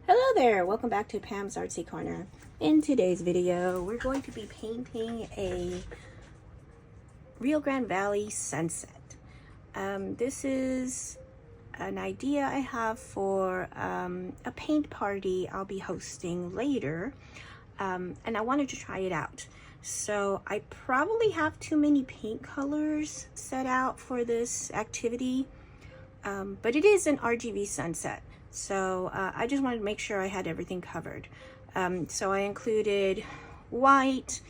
Hello there, welcome back to Pam's Artsy Corner. In today's video, we're going to be painting a Rio Grande Valley sunset. This is an idea I have for a paint party I'll be hosting later, and I wanted to try it out. So I probably have too many paint colors set out for this activity, but it is an RGB sunset. So I just wanted to make sure I had everything covered. So I included white,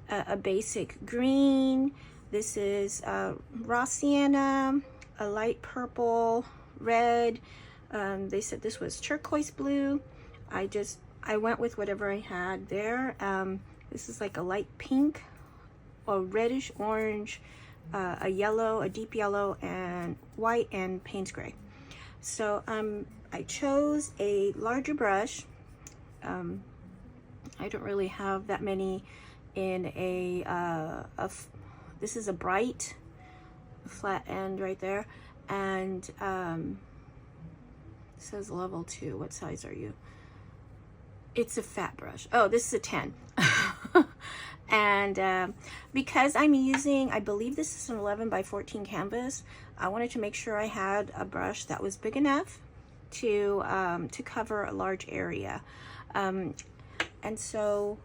a basic green, this is raw sienna, a light purple, red, they said this was turquoise blue. I went with whatever I had there. This is like a light pink, a reddish orange, a yellow, a deep yellow, and white, and Payne's gray. So I chose a larger brush. I don't really have that many in this is a bright flat end right there, and it says level 2. What size are you? It's a fat brush. Oh, this is a 10. And because I'm using, I believe this is an 11 by 14 canvas, I wanted to make sure I had a brush that was big enough to cover a large area. And so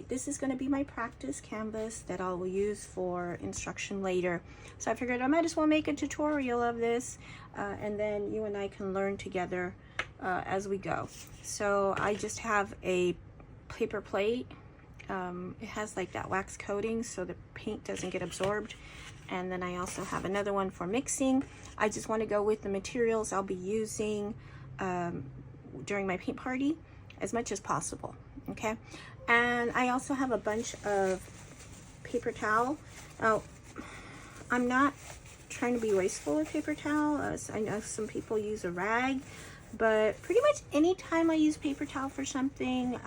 this is going to be my practice canvas that I will use for instruction later. So I figured I might as well make a tutorial of this, and then you and I can learn together as we go. So I just have a paper plate. It has like that wax coating so the paint doesn't get absorbed. And then I also have another one for mixing. I just want to go with the materials I'll be using during my paint party as much as possible, okay? And I also have a bunch of paper towel. Now, I'm not trying to be wasteful with paper towel. I know some people use a rag, but pretty much anytime I use paper towel for something,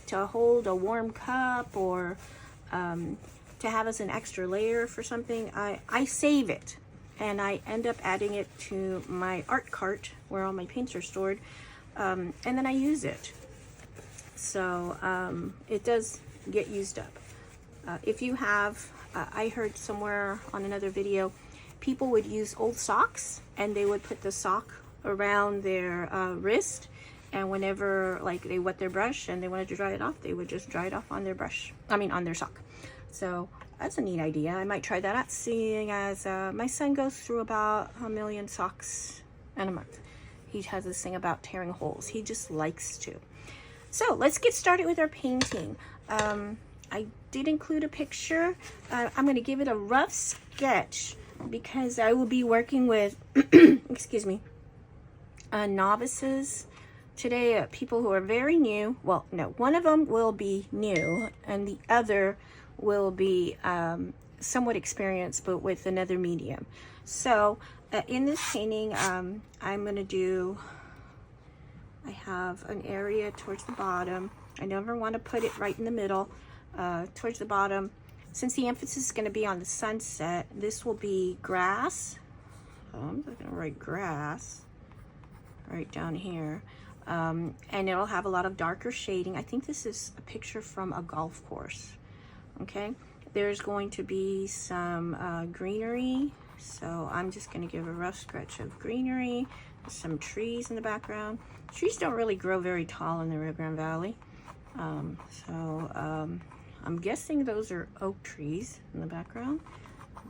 to hold a warm cup, or to have as an extra layer for something, I save it, and I end up adding it to my art cart where all my paints are stored, and then I use it. So it does get used up. If you have, I heard somewhere on another video, people would use old socks, and they would put the sock around their wrist, and whenever like they wet their brush and they wanted to dry it off, they would just dry it off on their brush, on their sock. So that's a neat idea. I might try that out, seeing as my son goes through about 1 million socks in a month. He has this thing about tearing holes. He just likes to. So let's get started with our painting. I did include a picture. I'm going to give it a rough sketch because I will be working with, excuse me, novices today, people who are very new. Well, no, one of them will be new and the other will be somewhat experienced, but with another medium. So in this painting, I'm going to do, I have an area towards the bottom. I never want to put it right in the middle, towards the bottom. Since the emphasis is going to be on the sunset, this will be grass. I'm just going to write grass right down here. And it'll have a lot of darker shading. I think this is a picture from a golf course. Okay, there's going to be some greenery. So I'm just going to give a rough sketch of greenery. Some trees in the background. Trees don't really grow very tall in the Rio Grande Valley. I'm guessing those are oak trees in the background.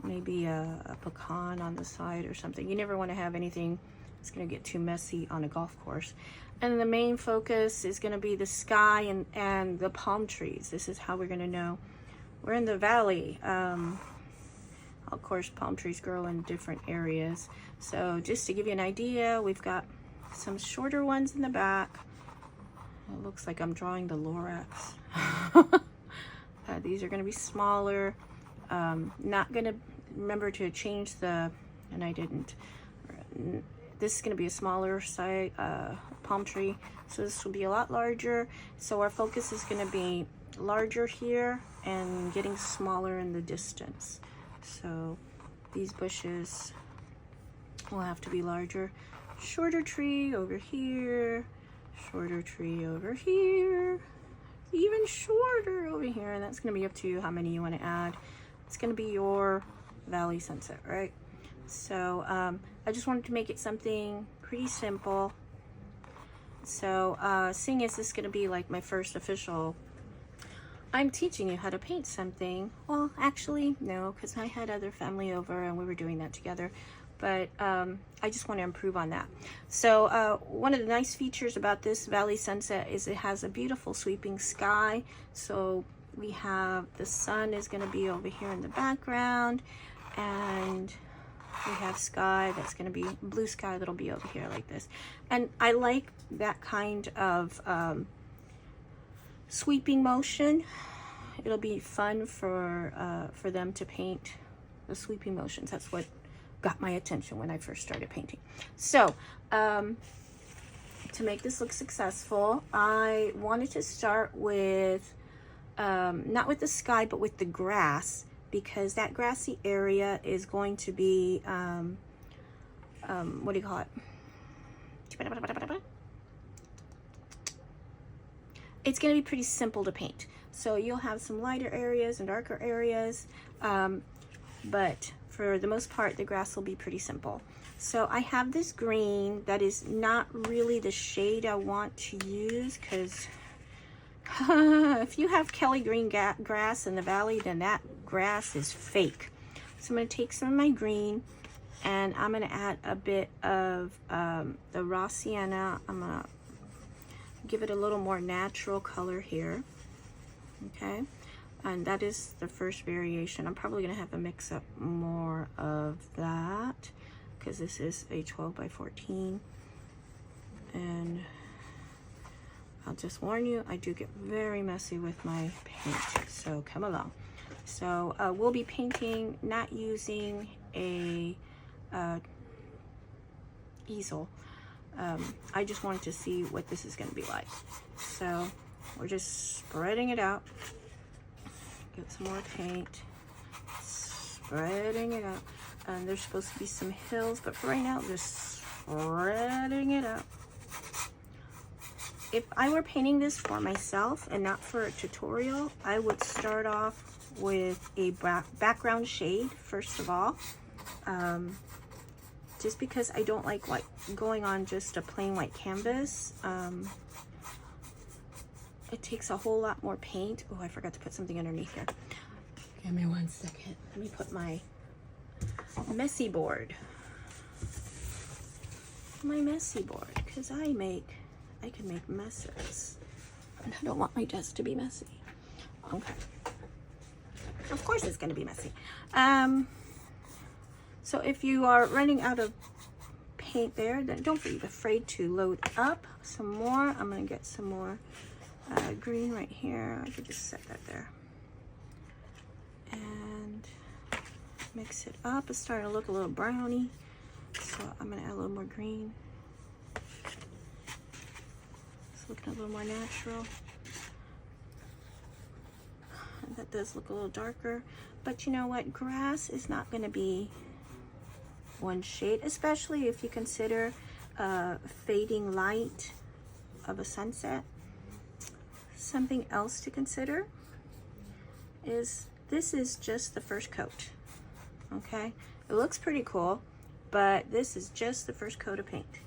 Maybe a pecan on the side or something. You never want to have anything that's going to get too messy on a golf course. And the main focus is going to be the sky and the palm trees. This is how we're going to know we're in the valley. Of course, palm trees grow in different areas. So just to give you an idea, we've got some shorter ones in the back. It looks like I'm drawing the Lorax. These are going to be smaller. Not going to remember to change the, and I didn't. This is going to be a smaller size palm tree, so this will be a lot larger. So our focus is going to be larger here and getting smaller in the distance. So these bushes will have to be larger. Shorter tree over here, shorter tree over here, even shorter over here, and that's going to be up to you how many you want to add. It's going to be your valley sunset, right? So I just wanted to make it something pretty simple. So seeing as this is going to be like my first official, I'm teaching you how to paint something. Well, actually, no, because I had other family over and we were doing that together. But I just want to improve on that. So one of the nice features about this valley sunset is it has a beautiful sweeping sky. So we have the sun is going to be over here in the background, and we have sky that's going to be blue sky that'll be over here like this. And I like that kind of sweeping motion. It'll be fun for them to paint the sweeping motions. That's what got my attention when I first started painting. So to make this look successful, I wanted to start with not with the sky but with the grass, because that grassy area is going to be what do you call it? It's going to be pretty simple to paint. So you'll have some lighter areas and darker areas, but for the most part, the grass will be pretty simple. So I have this green that is not really the shade I want to use, because if you have Kelly green grass in the valley, then that grass is fake. So I'm going to take some of my green and I'm going to add a bit of the raw sienna. I'm going to give it a little more natural color here. Okay, and that is the first variation. I'm probably going to have to mix up more of that because this is a 12 by 14, and I'll just warn you, I do get very messy with my paint, so come along. So we'll be painting, not using a easel. I just wanted to see what this is going to be like. So we're just spreading it out. Get some more paint. Spreading it out. And there's supposed to be some hills, but for right now, just spreading it out. If I were painting this for myself and not for a tutorial, I would start off with a background shade, first of all. Just because I don't like going on just a plain white canvas. It takes a whole lot more paint. Oh, I forgot to put something underneath here. Give me 1 second. Let me put my messy board. My messy board, because I can make messes. And I don't want my desk to be messy. Okay. Of course it's going to be messy. So if you are running out of paint there, then don't be afraid to load up some more. I'm going to get some more green right here. I could just set that there. And mix it up. It's starting to look a little browny. So I'm going to add a little more green. It's looking a little more natural. And that does look a little darker. But you know what? Grass is not going to be one shade, especially if you consider fading light of a sunset. Something else to consider is this is just the first coat. Okay, it looks pretty cool, but this is just the first coat of paint,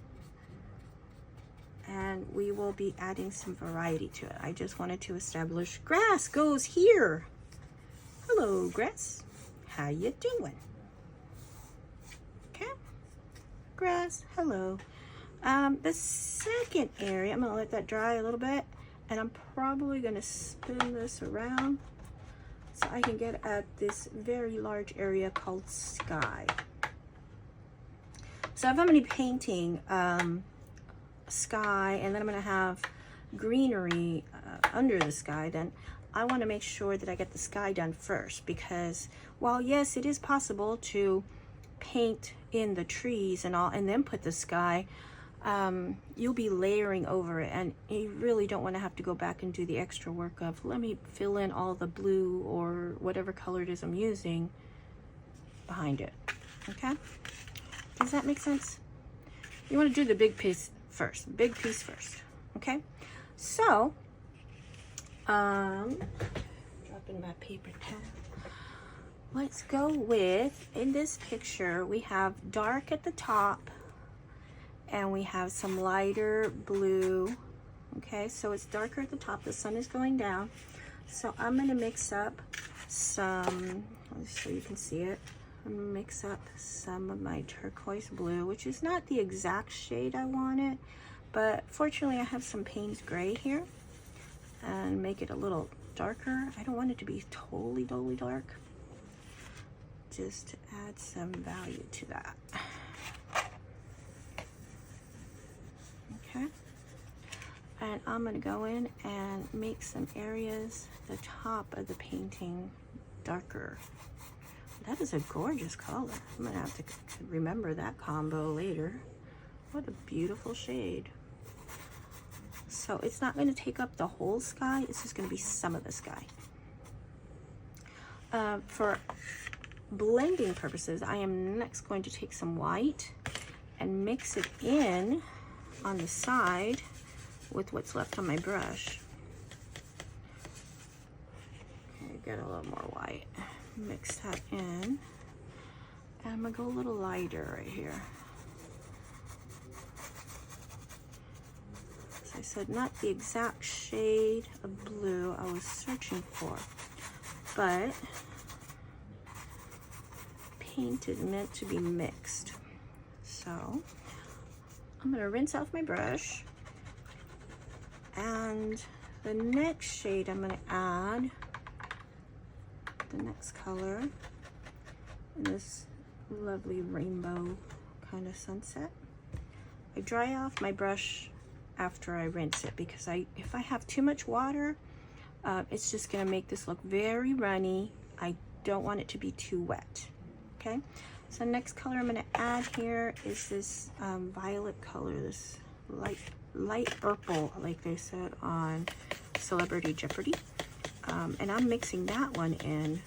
and we will be adding some variety to it. I just wanted to establish grass goes here. Hello, grass. How you doing? Okay, grass. Hello. The second area, I'm gonna let that dry a little bit, and I'm probably gonna spin this around so I can get at this very large area called sky. So if I'm gonna be painting sky, and then I'm gonna have greenery under the sky, then I wanna make sure that I get the sky done first, because while yes, it is possible to paint in the trees and all and then put the sky, you'll be layering over it, and you really don't want to have to go back and do the extra work of let me fill in all the blue or whatever color it is I'm using behind it. Okay, does that make sense? You want to do the big piece first. Okay, so dropping my paper towel. Let's go with, in this picture, we have dark at the top and we have some lighter blue. Okay, so it's darker at the top, the sun is going down. So I'm gonna mix up some, so you can see it. I'm gonna mix up some of my turquoise blue, which is not the exact shade I wanted, but fortunately I have some Payne's gray here, and make it a little darker. I don't want it to be totally dark, just to add some value to that. Okay, and I'm gonna go in and make some areas, the top of the painting, darker. That is a gorgeous color. I'm gonna have to remember that combo later. What a beautiful shade. So it's not gonna take up the whole sky, it's just gonna be some of the sky. For blending purposes, I am next going to take some white and mix it in on the side with what's left on my brush. Okay, get a little more white. Mix that in. And I'm gonna go a little lighter right here. As I said, not the exact shade of blue I was searching for, but paint is meant to be mixed. So I'm gonna rinse off my brush, and the next shade I'm gonna add, the next color, in this lovely rainbow kind of sunset. I dry off my brush after I rinse it, because if I have too much water, it's just gonna make this look very runny. I don't want it to be too wet. Okay, so next color I'm gonna add here is this violet color, this light purple, like they said on Celebrity Jeopardy. And I'm mixing that one in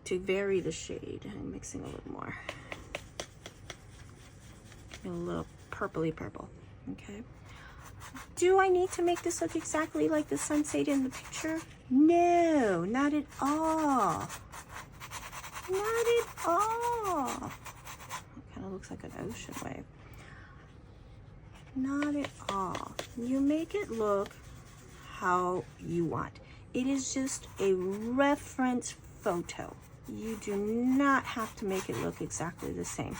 to vary the shade. I'm mixing a little more, a little purpley purple. Okay, do I need to make this look exactly like the sunset in the picture? No, not at all. Not at all. It kind of looks like an ocean wave. Not at all. You make it look how you want. It is just a reference photo. You do not have to make it look exactly the same.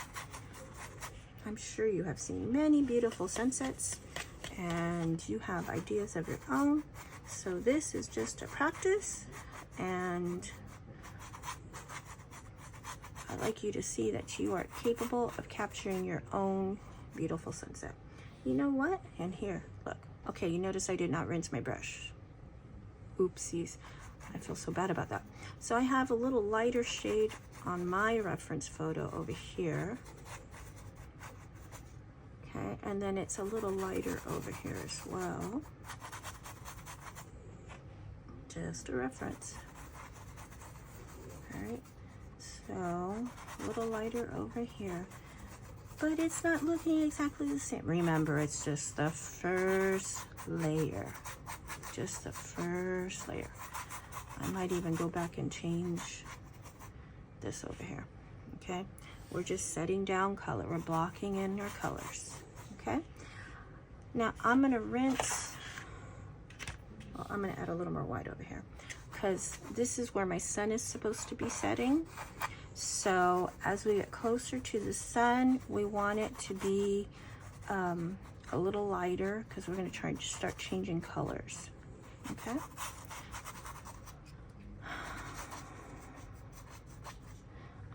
I'm sure you have seen many beautiful sunsets and you have ideas of your own. So this is just a practice, and I'd like you to see that you are capable of capturing your own beautiful sunset. You know what? And here, look. Okay, you notice I did not rinse my brush. Oopsies. I feel so bad about that. So I have a little lighter shade on my reference photo over here. Okay, and then it's a little lighter over here as well. Just a reference. All right, so a little lighter over here. But it's not looking exactly the same. Remember, it's just the first layer. Just the first layer. I might even go back and change this over here. Okay? We're just setting down color. We're blocking in our colors. Okay? Now I'm gonna rinse. Well, I'm gonna add a little more white over here, because this is where my sun is supposed to be setting. So as we get closer to the sun, we want it to be a little lighter, because we're going to try to start changing colors. Okay.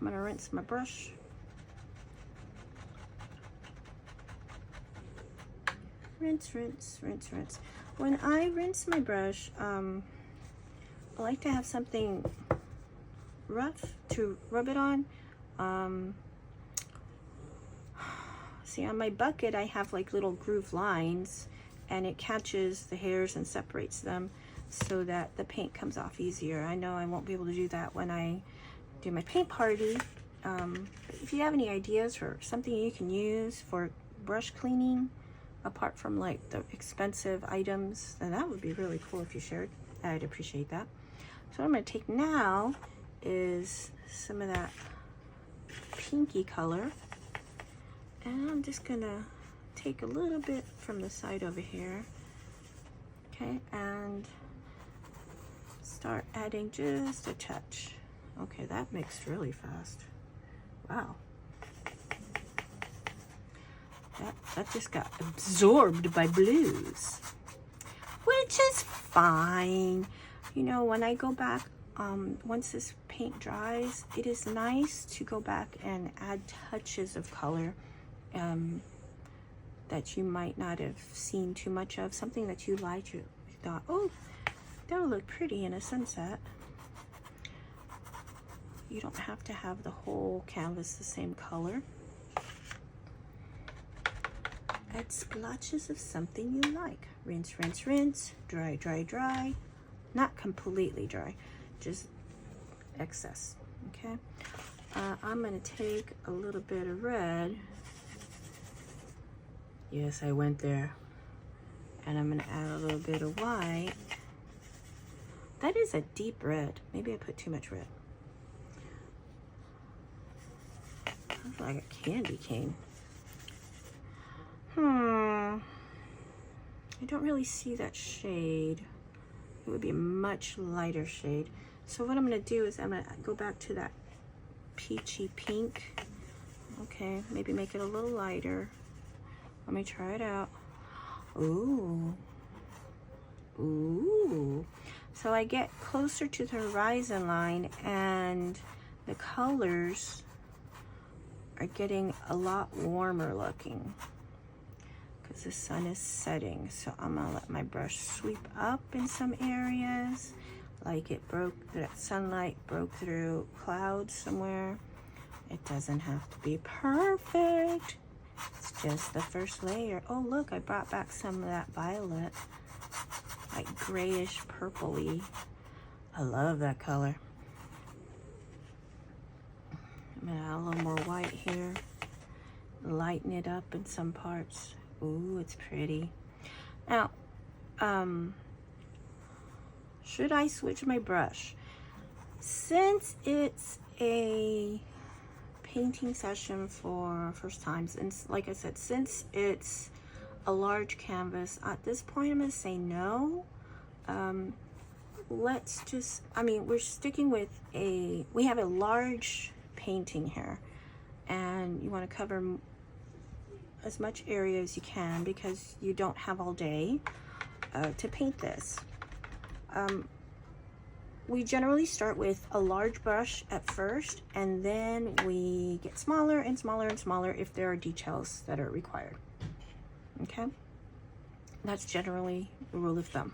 I'm going to rinse my brush. Rinse, rinse, rinse, rinse. When I rinse my brush, I like to have something rough to rub it on. See, on my bucket I have like little groove lines, and it catches the hairs and separates them so that the paint comes off easier. I know I won't be able to do that when I do my paint party. If you have any ideas for something you can use for brush cleaning, apart from like the expensive items, then that would be really cool if you shared. I'd appreciate that. So what I'm going to take now is some of that pinky color, and I'm just going to take a little bit from the side over here, okay, and start adding just a touch. Okay, that mixed really fast. Wow. That just got absorbed by blues, which is fine. You know, when I go back, once this paint dries, it is nice to go back and add touches of color that you might not have seen too much of. Something that you liked, you thought, oh, that would look pretty in a sunset. You don't have to have the whole canvas the same color. Add splotches of something you like. Rinse, rinse, rinse. Dry, dry, dry. Not completely dry, just excess, okay? I'm gonna take a little bit of red. Yes, I went there. And I'm gonna add a little bit of white. That is a deep red. Maybe I put too much red. Looks like a candy cane. I don't really see that shade. It would be a much lighter shade. So what I'm gonna do is I'm gonna go back to that peachy pink. Okay, maybe make it a little lighter. Let me try it out. Ooh. Ooh. So I get closer to the horizon line and the colors are getting a lot warmer looking because the sun is setting. So I'm gonna let my brush sweep up in some areas, like it broke, that sunlight broke through clouds somewhere. It doesn't have to be perfect. It's just the first layer. Oh look, I brought back some of that violet, like grayish purpley. I love that color. I'm gonna add a little more white here, lighten it up in some parts. Ooh, it's pretty. Now, should I switch my brush? Since it's a painting session for first times, and like I said, since it's a large canvas, at this point I'm gonna say no. Let's just, I mean, we're sticking with we have a large painting here, and you want to cover as much area as you can because you don't have all day to paint this. We generally start with a large brush at first, and then we get smaller and smaller and smaller if there are details that are required. Okay, that's generally the rule of thumb.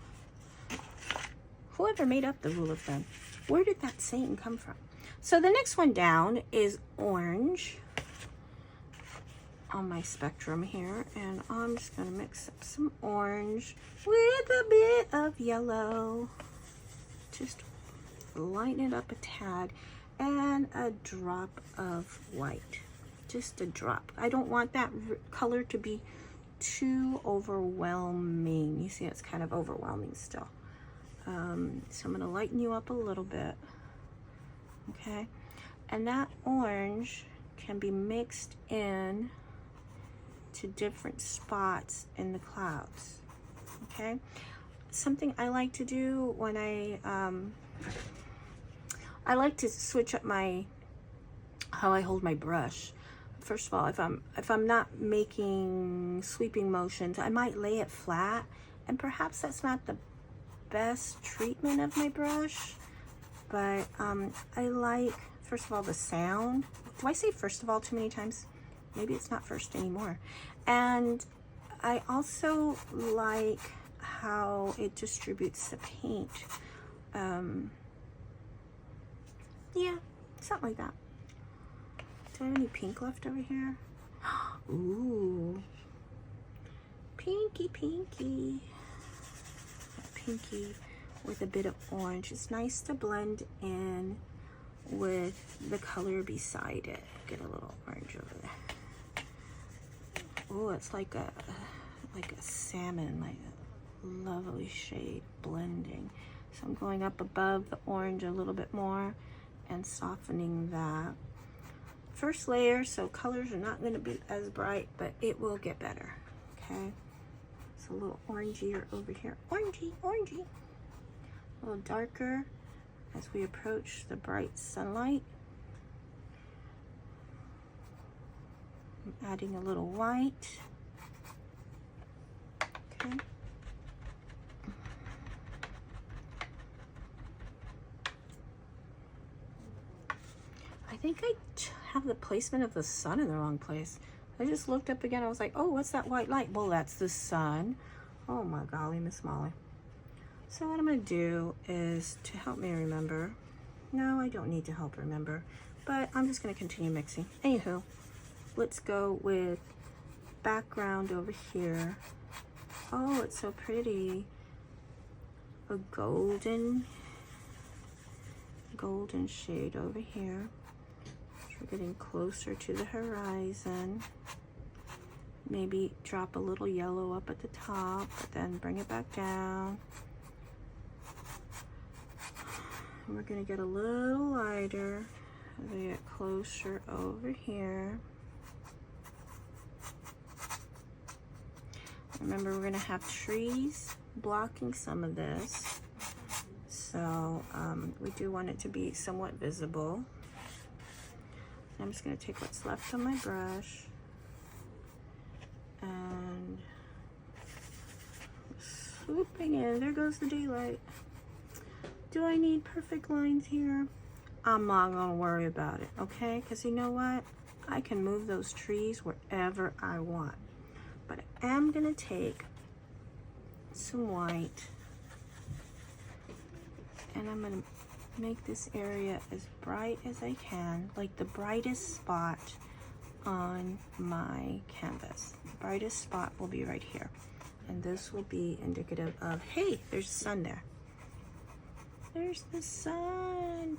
Whoever made up the rule of thumb, where did that saying come from? So the next one down is orange on my spectrum here, and I'm just gonna mix up some orange with a bit of yellow. Just lighten it up a tad, and a drop of white. Just a drop. I don't want that color to be too overwhelming. You see, it's kind of overwhelming still. So I'm gonna lighten you up a little bit. Okay, and that orange can be mixed in to different spots in the clouds. Okay, something I like to do when I like to switch up how I hold my brush. First of all, if I'm not making sweeping motions, I might lay it flat, and perhaps that's not the best treatment of my brush, but I like, first of all, the sound. Do I say first of all too many times? Maybe it's not first anymore. And I also like how it distributes the paint. Yeah, something like that. Do I have any pink left over here? Ooh, pinky, pinky. Pinky with a bit of orange. It's nice to blend in with the color beside it. Get a little orange over there. Oh, it's like like a salmon, like a lovely shade blending. So I'm going up above the orange a little bit more and softening that. First layer, so colors are not going to be as bright, but it will get better. Okay, it's a little orangier over here. Orangey, orangey. A little darker as we approach the bright sunlight. I'm adding a little white. Okay. I think I have the placement of the sun in the wrong place. I just looked up again. I was like, oh, what's that white light? Well, that's the sun. Oh my golly, Miss Molly. So what I'm going to do is to help me remember. No, I don't need to help remember, but I'm just going to continue mixing. Anywho, let's go with background over here. Oh, it's so pretty. A golden shade over here. We're getting closer to the horizon. Maybe drop a little yellow up at the top, but then bring it back down. And we're gonna get a little lighter as we get closer over here. Remember, we're gonna have trees blocking some of this. So we do want it to be somewhat visible. I'm just going to take what's left on my brush and swooping in. There goes the daylight. Do I need perfect lines here? I'm not going to worry about it, okay? Because you know what? I can move those trees wherever I want. But I am going to take some white and I'm going to make this area as bright as I can, like the brightest spot on my canvas. The brightest spot will be right here. And this will be indicative of, hey, there's the sun there. There's the sun.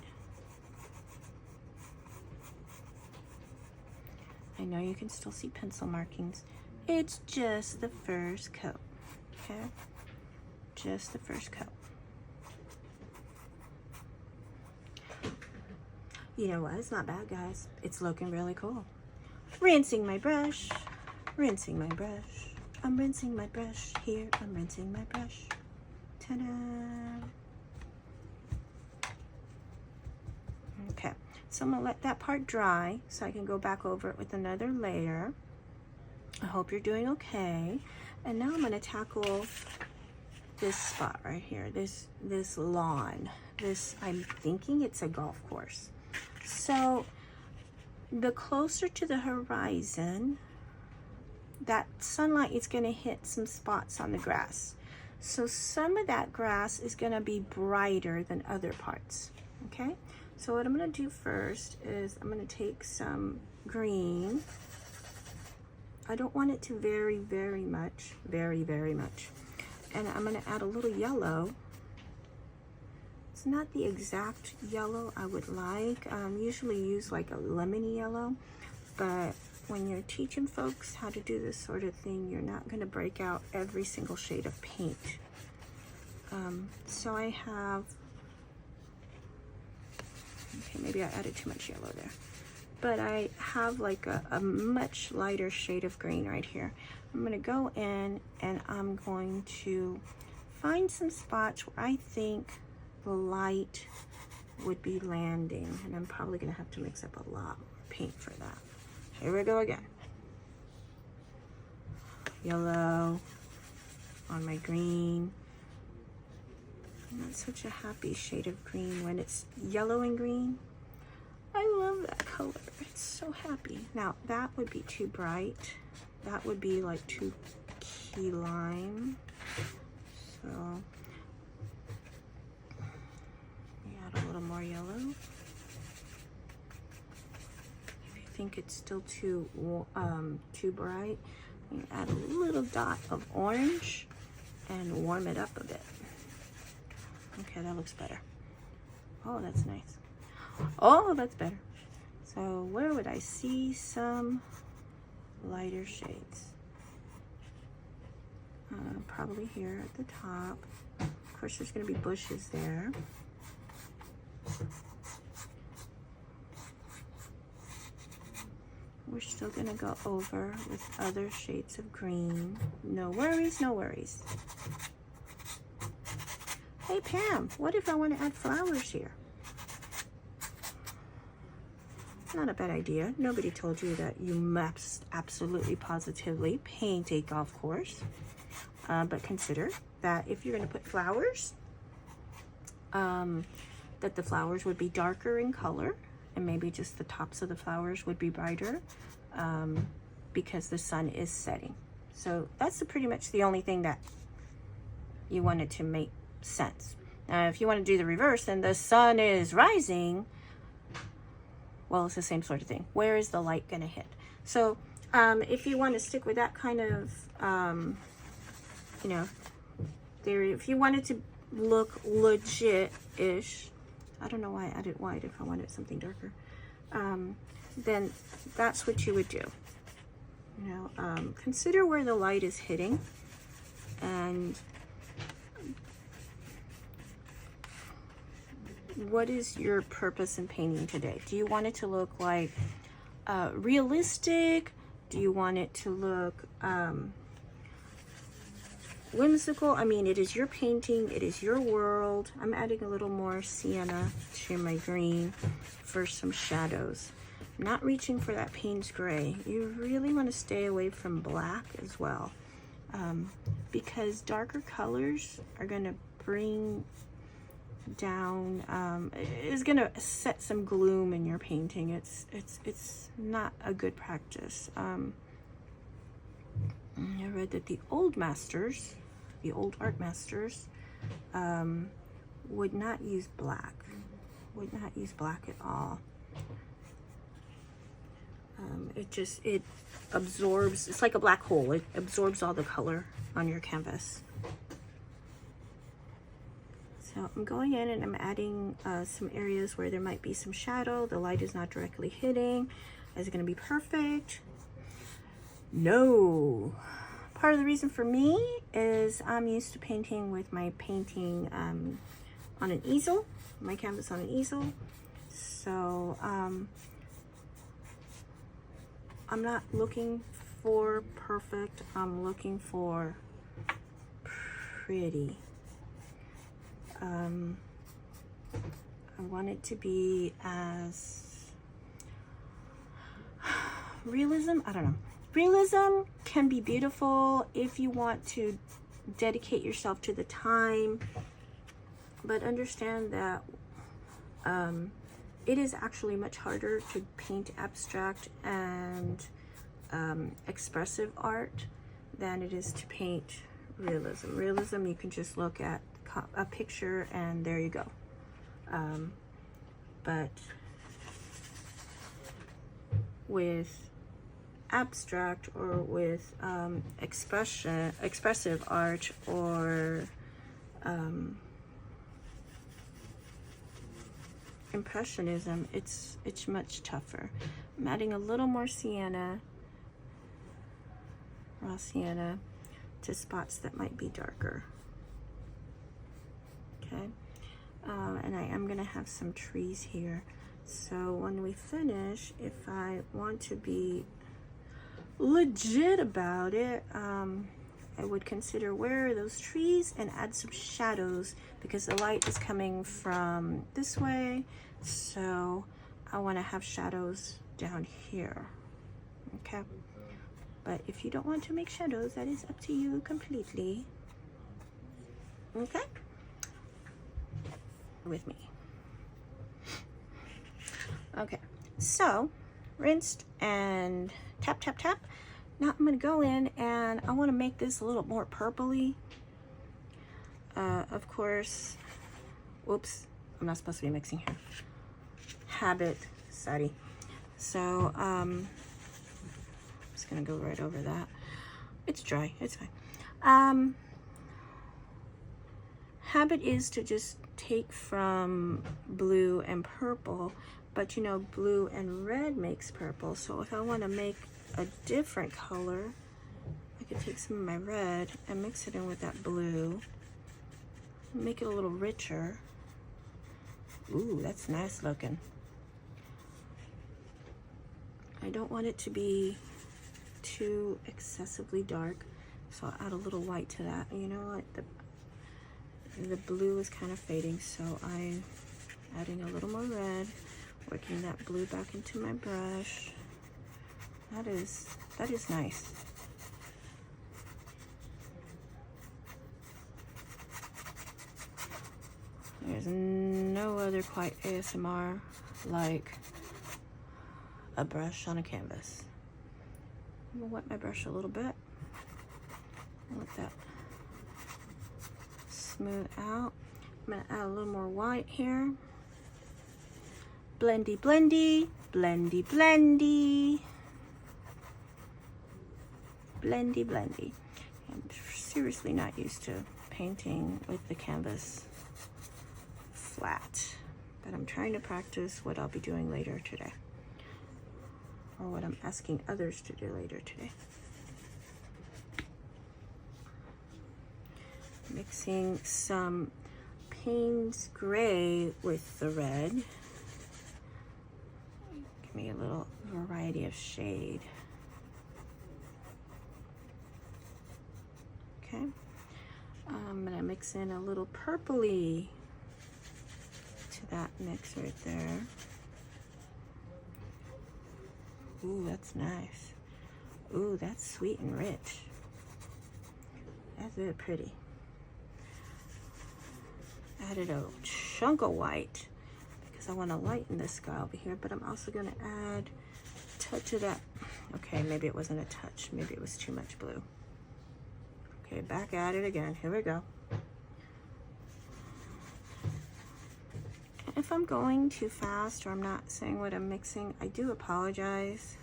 I know you can still see pencil markings. It's just the first coat, okay? Just the first coat. You know what? It's not bad, guys. It's looking really cool. Rinsing my brush. Rinsing my brush. I'm rinsing my brush here. I'm rinsing my brush. Ta-da! Okay, so I'm gonna let that part dry so I can go back over it with another layer. I hope you're doing okay. And now I'm gonna tackle this spot right here. This lawn. I'm thinking it's a golf course. So the closer to the horizon, that sunlight is going to hit some spots on the grass. So some of that grass is going to be brighter than other parts. Okay, so what I'm going to do first is I'm going to take some green. I don't want it to vary very much. And I'm going to add a little yellow. It's not the exact yellow I would like. Usually use like a lemony yellow, but when you're teaching folks how to do this sort of thing, you're not going to break out every single shade of paint. So I have, okay, maybe I added too much yellow there, but I have like a much lighter shade of green right here. I'm going to go in and I'm going to find some spots where I think the light would be landing, and I'm probably gonna have to mix up a lot of paint for that. Here we go again. Yellow on my green. That's such a happy shade of green when it's yellow and green. I love that color. It's so happy. Now that would be too bright. That would be like too key lime. So a little more yellow. If you think it's still too bright, you add a little dot of orange and warm it up a bit. Okay, that looks better. Oh, that's nice. Oh, that's better. So where would I see some lighter shades? probably here at the top. Of course, there's going to be bushes there. We're still going to go over with other shades of green. No worries, no worries. Hey Pam, what if I want to add flowers here? Not a bad idea. Nobody told you that you must absolutely positively paint a golf course. But consider that if you're going to put flowers, that the flowers would be darker in color, and maybe just the tops of the flowers would be brighter, because the sun is setting. So that's pretty much the only thing that you wanted to make sense. Now, if you want to do the reverse and the sun is rising, well, it's the same sort of thing. Where is the light going to hit? So if you want to stick with that kind of, you know, theory, if you wanted to look legit-ish, I don't know why I added white if I wanted something darker, then that's what you would do. You know, consider where the light is hitting, and what is your purpose in painting today? Do you want it to look like realistic? Do you want it to look whimsical? I mean, it is your painting, it is your world. I'm adding a little more sienna to my green for some shadows. I'm not reaching for that Payne's gray. You really want to stay away from black as well, because darker colors are going to bring down, is going to set some gloom in your painting. It's not a good practice. I read that the old masters, the old art masters, would not use black, at all. It absorbs, it's like a black hole. It absorbs all the color on your canvas. So I'm going in and I'm adding some areas where there might be some shadow. The light is not directly hitting. Is it going to be perfect? No. Part of the reason for me is I'm used to painting with my painting on an easel, my canvas on an easel. So I'm not looking for perfect. I'm looking for pretty. I want it to be as realism. I don't know. Realism can be beautiful if you want to dedicate yourself to the time, but understand that it is actually much harder to paint abstract and expressive art than it is to paint realism. Realism, you can just look at a picture and there you go. But with abstract or with expressive art or impressionism, it's much tougher. I'm adding a little more sienna, raw sienna, to spots that might be darker. Okay, and I am gonna have some trees here. So when we finish, if I want to be legit about it, I would consider where are those trees and add some shadows, because the light is coming from this way, so I want to have shadows down here. Okay, but if you don't want to make shadows, that is up to you completely. Okay, with me. Okay, so rinsed and tap tap tap. Now I'm going to go in and I want to make this a little more purpley. Of course, whoops, I'm not supposed to be mixing here. Habit, sorry. So I'm just going to go right over that. It's dry, it's fine. Habit is to just take from blue and purple, but you know, blue and red makes purple. So if I want to make a different color, I could take some of my red and mix it in with that blue. Make it a little richer. Ooh, that's nice looking. I don't want it to be too excessively dark, so I'll add a little white to that. You know what? The blue is kind of fading, so I'm adding a little more red, working that blue back into my brush. That is nice. There's no other quite ASMR like a brush on a canvas. I'm gonna wet my brush a little bit. Let that smooth out. I'm gonna add a little more white here. Blendy, blendy, blendy, blendy. Blendy, blendy. I'm seriously not used to painting with the canvas flat, but I'm trying to practice what I'll be doing later today, or what I'm asking others to do later today. Mixing some Payne's gray with the red. Give me a little variety of shade. Okay, I'm gonna mix in a little purpley to that mix right there. Ooh, that's nice. Ooh, that's sweet and rich. That's very pretty. Added a chunk of white because I want to lighten this sky over here, but I'm also going to add a touch of that. Okay, maybe it wasn't a touch. Maybe it was too much blue. Okay, back at it again. Here we go. If I'm going too fast or I'm not saying what I'm mixing, I do apologize.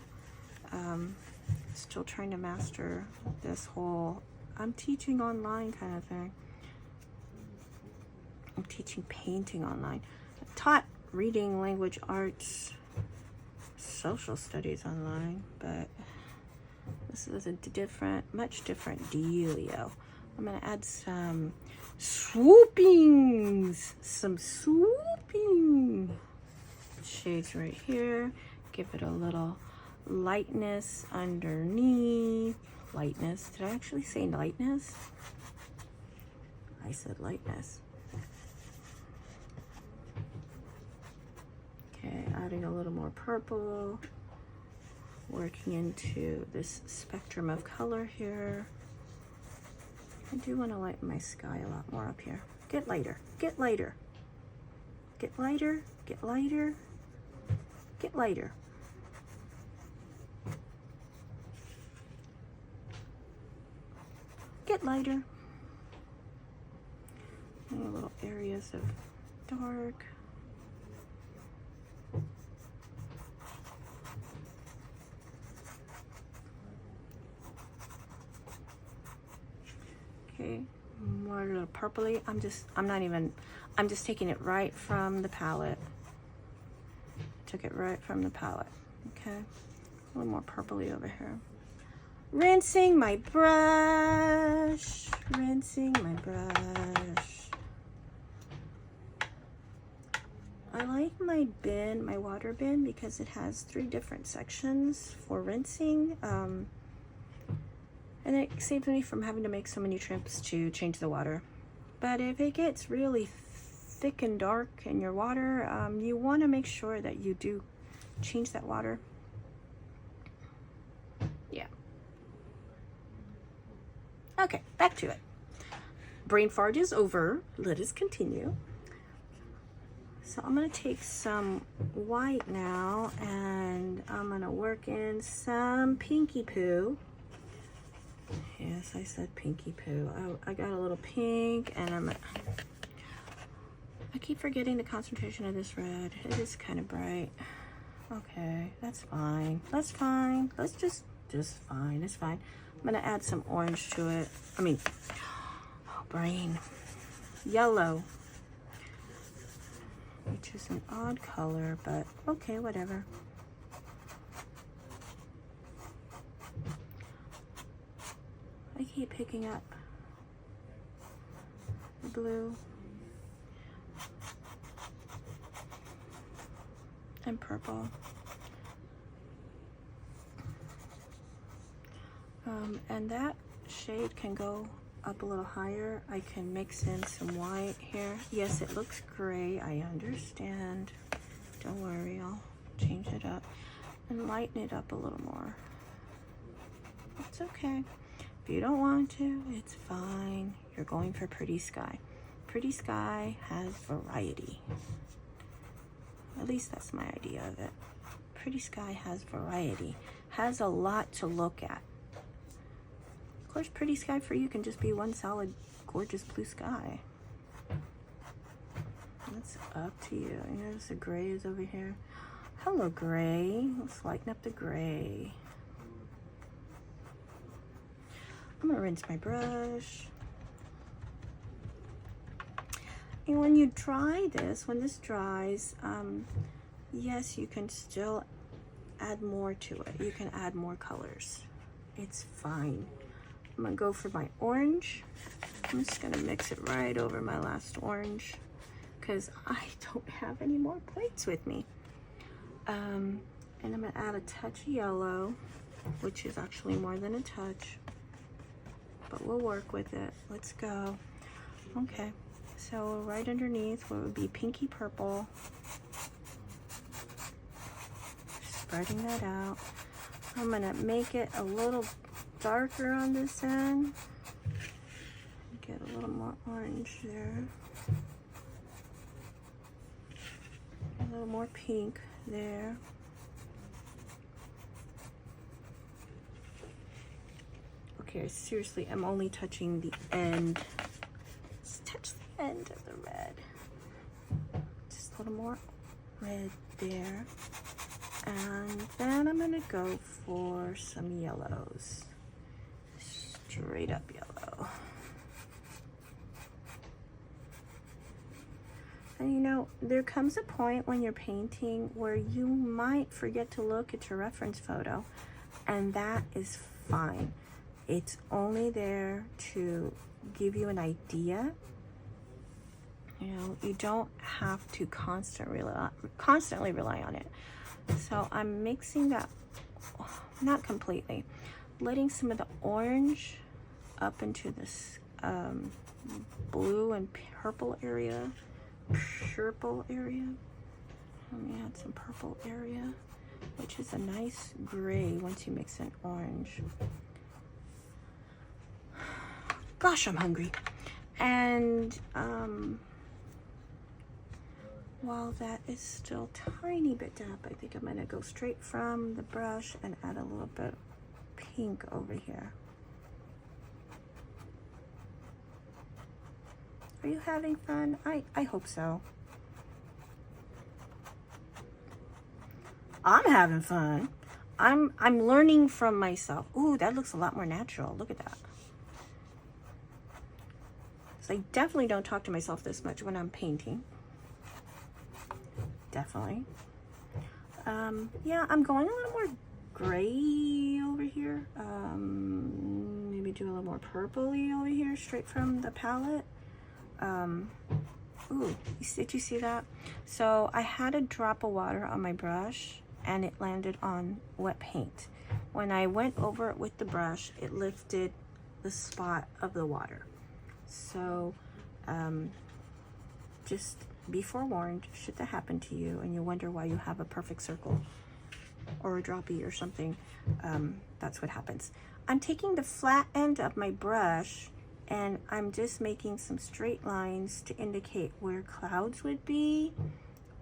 Still trying to master this whole I'm teaching online kind of thing. I'm teaching painting online. I've taught reading, language arts, social studies online, but this is a much different dealio. I'm gonna add some swooping shades right here. Give it a little lightness underneath. Lightness. Did I actually say lightness? I said lightness. Okay, adding a little more purple. Working into this spectrum of color here. I do want to lighten my sky a lot more up here. Get lighter, get lighter. Get lighter, get lighter, get lighter. Get lighter. And little areas of dark. Okay, more a little purpley. I'm just taking it right from the palette. Took it right from the palette. Okay, a little more purpley over here. Rinsing my brush. Rinsing my brush. I like my bin, my water bin, because it has 3 different sections for rinsing. And it saves me from having to make so many trips to change the water. But if it gets really thick and dark in your water, you want to make sure that you do change that water. Yeah. Okay, back to it. Brain fart is over. Let us continue. So I'm going to take some white now, and I'm going to work in some pinky poo. Yes, I said pinky poo. I got a little pink, and I keep forgetting the concentration of this red. It is kind of bright. Okay, that's fine. That's fine. Let's just fine. It's fine. I'm gonna add some orange to it. Brain. Yellow. Which is an odd color, but okay, whatever. keep picking up the blue and purple. And that shade can go up a little higher. I can mix in some white here. Yes, it looks gray, I understand. Don't worry, I'll change it up and lighten it up a little more. It's okay. If you don't want to, it's fine. You're going for Pretty Sky. Pretty Sky has variety. At least that's my idea of it. Pretty Sky has variety, has a lot to look at. Of course, Pretty Sky for you can just be one solid, gorgeous blue sky. That's up to you. You notice the gray is over here. Hello, gray. Let's lighten up the gray. I'm gonna rinse my brush. And when you dry this, when this dries, yes, you can still add more to it. You can add more colors. It's fine. I'm gonna go for my orange. I'm just gonna mix it right over my last orange because I don't have any more plates with me. And I'm gonna add a touch of yellow, which is actually more than a touch, but we'll work with it. Let's go. Okay, so right underneath what would be pinky purple, spreading that out. I'm gonna make it a little darker on this end. Get a little more orange there. A little more pink there. Okay, seriously, I'm only touching the end. Just touch the end of the red. Just a little more red there. And then I'm gonna go for some yellows. Straight up yellow. And you know, there comes a point when you're painting where you might forget to look at your reference photo, and that is fine. It's only there to give you an idea. You know, you don't have to constantly rely on it. So I'm mixing that, not completely, letting some of the orange up into this blue and purple area. Let me add some purple area, which is a nice gray once you mix in orange. Gosh, I'm hungry. And while that is still tiny bit damp, I think I'm gonna go straight from the brush and add a little bit of pink over here. Are you having fun? I hope so. I'm having fun. I'm learning from myself. Ooh, that looks a lot more natural. Look at that. So I definitely don't talk to myself this much when I'm painting. Definitely. Yeah, I'm going a little more gray over here. Maybe do a little more purpley over here, straight from the palette. Ooh, did you see that? So I had a drop of water on my brush and it landed on wet paint. When I went over it with the brush, it lifted the spot of the water. So just be forewarned, should that happen to you and you wonder why you have a perfect circle or a droppy or something, that's what happens. I'm taking the flat end of my brush and I'm just making some straight lines to indicate where clouds would be,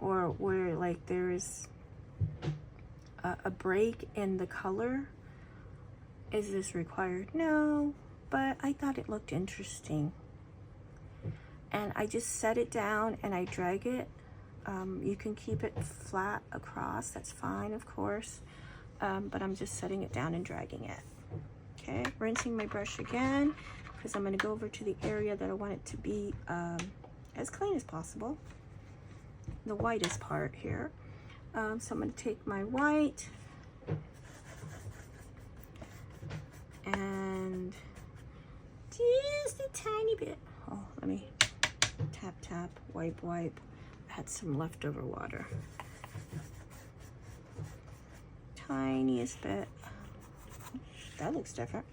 or where like there's a break in the color. Is this required? No, but I thought it looked interesting. And I just set it down and I drag it. You can keep it flat across, that's fine, of course. But I'm just setting it down and dragging it. Okay, rinsing my brush again, because I'm going to go over to the area that I want it to be as clean as possible, the whitest part here. So I'm going to take my white and tap, wipe, wipe. Had some leftover water. Tiniest bit. That looks different.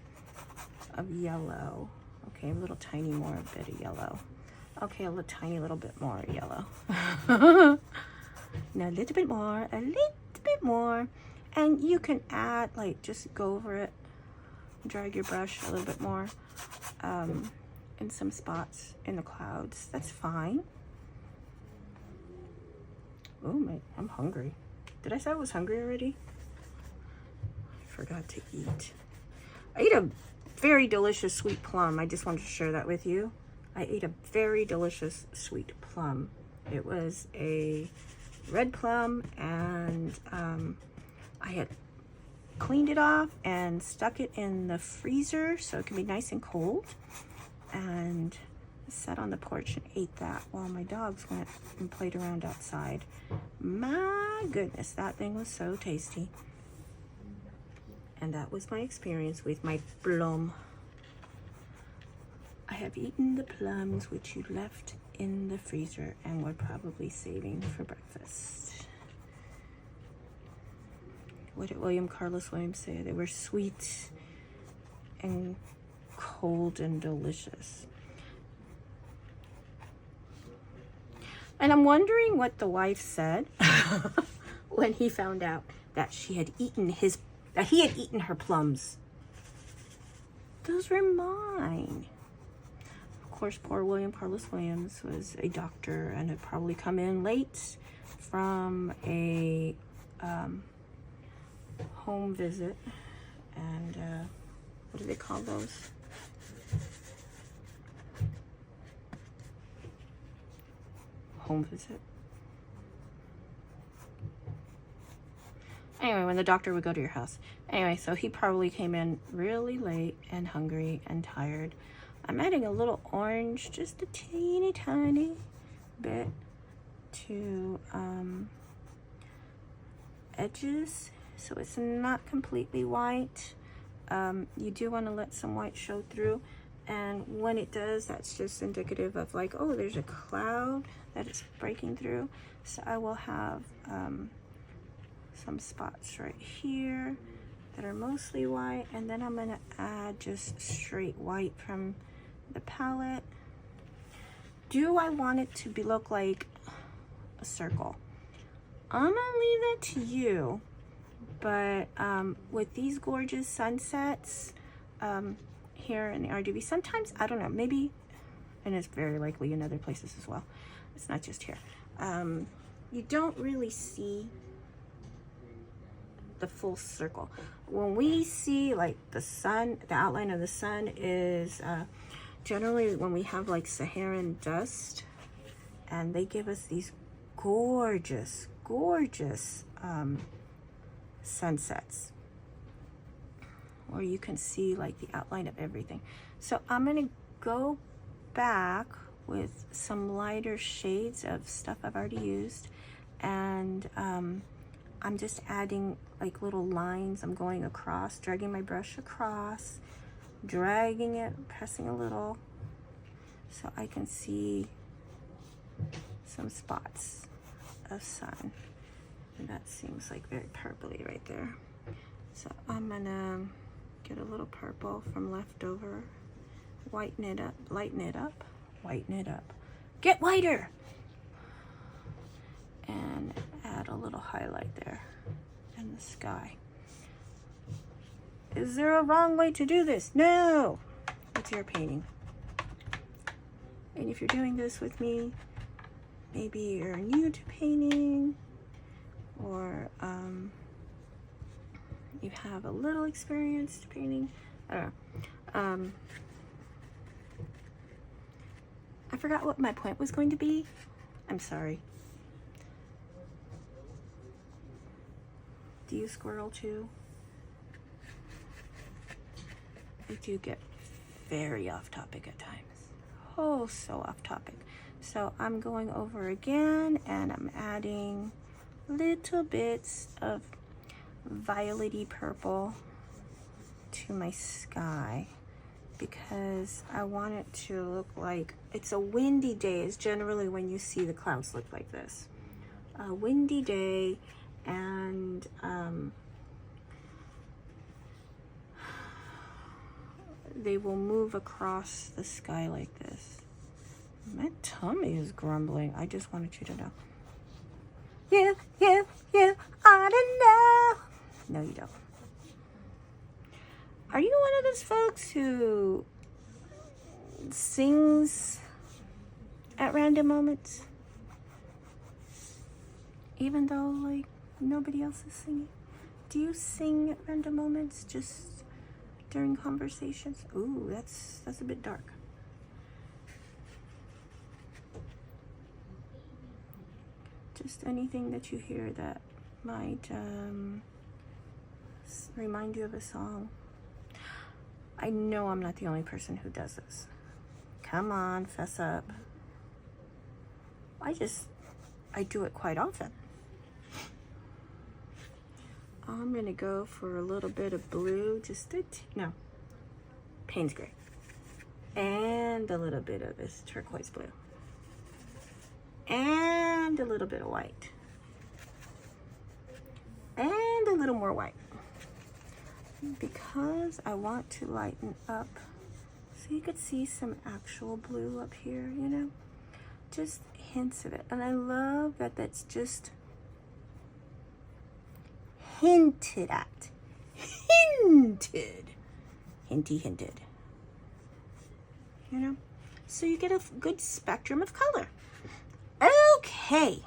Of yellow. Okay, a little tiny more bit of yellow. Okay, a little tiny little bit more yellow. Now a little bit more, a little bit more. And you can add, like, just go over it. Drag your brush a little bit more. In some spots in the clouds. That's fine. Oh my, I'm hungry. Did I say I was hungry already? I forgot to eat. I ate a very delicious sweet plum. I just wanted to share that with you. I ate a very delicious sweet plum. It was a red plum, and I had cleaned it off and stuck it in the freezer so it can be nice and cold. And sat on the porch and ate that while my dogs went and played around outside. My goodness, that thing was so tasty. And that was my experience with my plum. I have eaten the plums which you left in the freezer and were probably saving for breakfast. What did William Carlos Williams say? They were sweet and cold and delicious. And I'm wondering what the wife said when he found out that he had eaten her plums. Those were mine. Of course, poor William Carlos Williams was a doctor and had probably come in late from a home visit. And what do they call those? Home visit. Anyway, when the doctor would go to your house. Anyway, so he probably came in really late and hungry and tired. I'm adding a little orange, just a teeny tiny bit to edges, so it's not completely white. You do want to let some white show through, and when it does, that's just indicative of, like, oh, there's a cloud that it's breaking through. So I will have some spots right here that are mostly white, and then I'm gonna add just straight white from the palette. Do I want it to look like a circle? I'm gonna leave that to you, but with these gorgeous sunsets here in the RGB, sometimes, I don't know, maybe, and it's very likely in other places as well, it's not just here, you don't really see the full circle. When we see, like, the sun, the outline of the sun is generally when we have, like, Saharan dust, and they give us these gorgeous, gorgeous sunsets where you can see, like, the outline of everything. So I'm gonna go back with some lighter shades of stuff I've already used, and I'm just adding, like, little lines. I'm going across, dragging my brush across, dragging it, pressing a little, so I can see some spots of sun. And that seems like very purpley right there. So I'm gonna get a little purple from leftover, whiten it up, lighten it up, whiten it up. Get whiter! And add a little highlight there in the sky. Is there a wrong way to do this? No! It's your painting. And if you're doing this with me, maybe you're new to painting, or you have a little experience painting. I don't know. I forgot what my point was going to be. I'm sorry. Do you squirrel too? I do get very off topic at times. Oh, so off topic. So I'm going over again, and I'm adding little bits of violet-y purple to my sky. because I want it to look like it's a windy day. Is generally when you see the clouds look like this. A windy day, and they will move across the sky like this. My tummy is grumbling. I just wanted you to know. You, I don't know. No, you don't. Are you one of those folks who sings at random moments? Even though, like, nobody else is singing? Do you sing at random moments just during conversations? Ooh, that's a bit dark. Just anything that you hear that might remind you of a song. I know I'm not the only person who does this. Come on, fess up. I do it quite often. I'm gonna go for a little bit of blue, no, Payne's gray. And a little bit of this turquoise blue. And a little bit of white. And a little more white. Because I want to lighten up, so you could see some actual blue up here, you know, just hints of it. And I love that that's just hinted at. Hinted. Hinted. You know, so you get a good spectrum of color. Okay,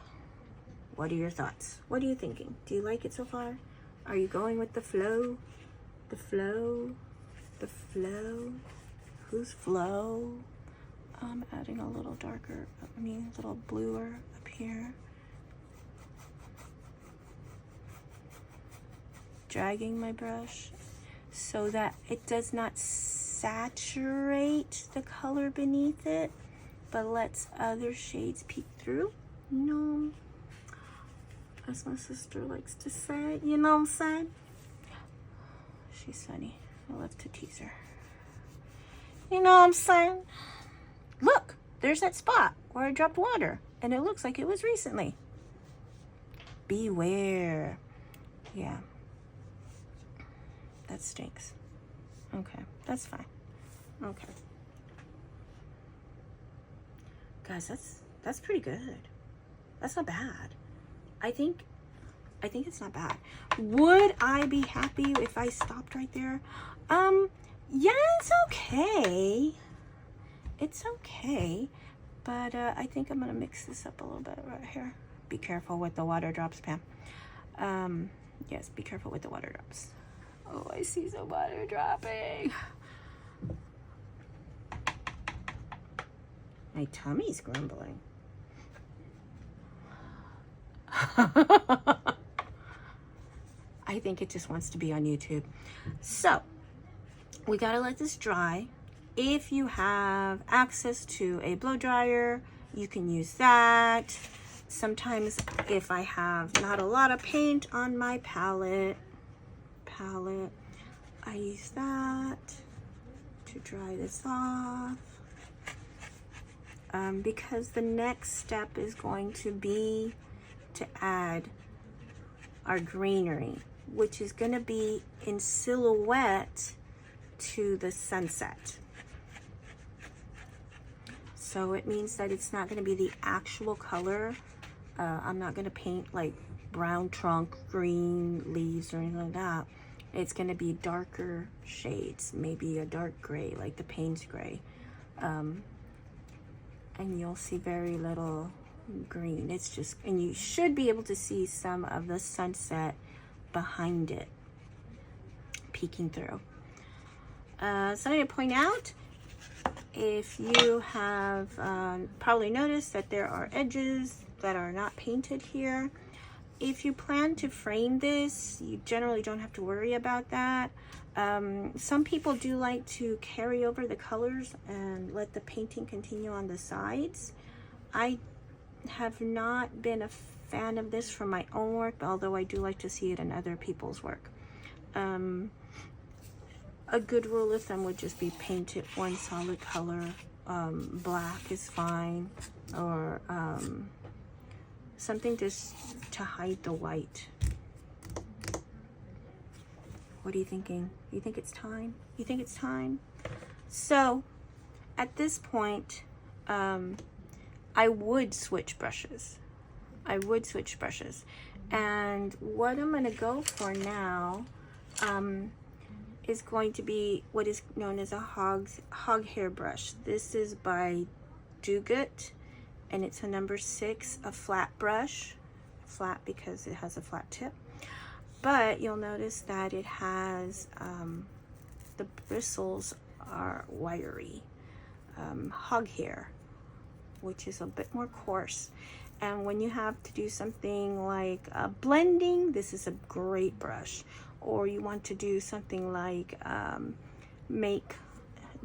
what are your thoughts? What are you thinking? Do you like it so far? Are you going with the flow? The flow? Whose flow? I'm adding a little darker, a little bluer up here. Dragging my brush so that it does not saturate the color beneath it, but lets other shades peek through. You know, as my sister likes to say, you know what I'm saying? She's funny. I love to tease her. You know what I'm saying? Look, there's that spot where I dropped water, and it looks like it was recently. Beware. Yeah. That stinks. Okay, that's fine. Okay. Guys, that's pretty good. That's not bad. I think it's not bad. Would I be happy if I stopped right there? Yeah, it's okay. It's okay. But I think I'm gonna mix this up a little bit right here. Be careful with the water drops, Pam. Yes, be careful with the water drops. Oh, I see some water dropping. My tummy's grumbling. I think it just wants to be on YouTube. So, we gotta let this dry. If you have access to a blow dryer, you can use that. Sometimes if I have not a lot of paint on my palette, I use that to dry this off. Because the next step is going to be to add our greenery, which is going to be in silhouette to the sunset. So it means that it's not going to be the actual color. I'm not going to paint like brown trunk, green leaves or anything like that. It's going to be darker shades, maybe a dark gray, like the Payne's gray. And you'll see very little green. It's just, and you should be able to see some of the sunset behind it peeking through. Something to point out, if you have probably noticed that there are edges that are not painted here. If you plan to frame this, you generally don't have to worry about that. Some people do like to carry over the colors and let the painting continue on the sides. I have not been a fan of this for my own work, although I do like to see it in other people's work. a good rule of thumb would just be paint it one solid color. Black is fine, or something just to hide the white. What are you thinking? You think it's time? You think it's time? So at this point, I would switch brushes. I would switch brushes. And what I'm gonna go for now is going to be what is known as a hog hair brush. This is by Dugut, and it's a number 6, a flat brush. Flat because it has a flat tip. But you'll notice that it has, the bristles are wiry, hog hair, which is a bit more coarse. And when you have to do something like blending, this is a great brush. Or you want to do something like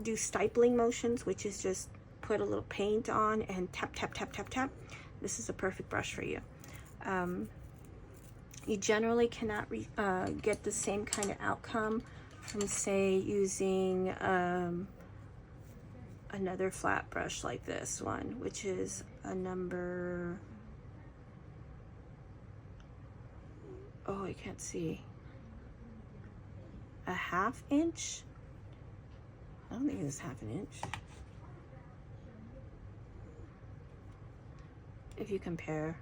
do stipling motions, which is just put a little paint on and tap, tap, tap, tap, tap. This is a perfect brush for you. You generally cannot get the same kind of outcome from, say, using another flat brush like this one, which is a number, oh, I can't see, a 1/2 inch. I don't think it's 1/2 inch. If you compare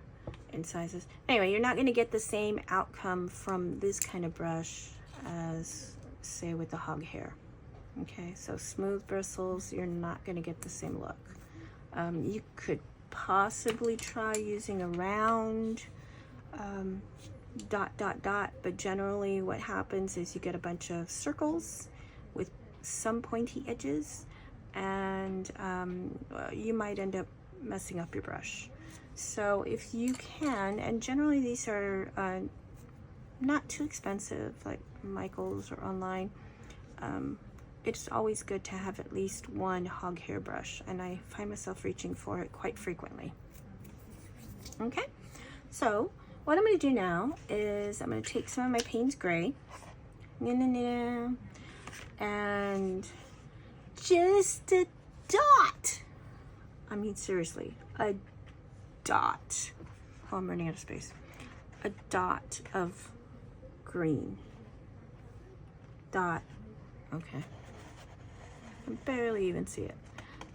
in sizes. Anyway, you're not going to get the same outcome from this kind of brush as, say, with the hog hair. Okay, so smooth bristles, you're not going to get the same look. You could possibly try using a round dot, dot, dot, but generally what happens is you get a bunch of circles with some pointy edges, and you might end up messing up your brush. So if you can, and generally these are not too expensive, like Michael's or online, it's always good to have at least one hog hair brush, and I find myself reaching for it quite frequently. Okay, so what I'm going to do now is I'm going to take some of my Payne's Gray, and just a dot, I mean seriously, a dot, oh, I'm running out of space, a dot of green, dot, okay, I can barely even see it.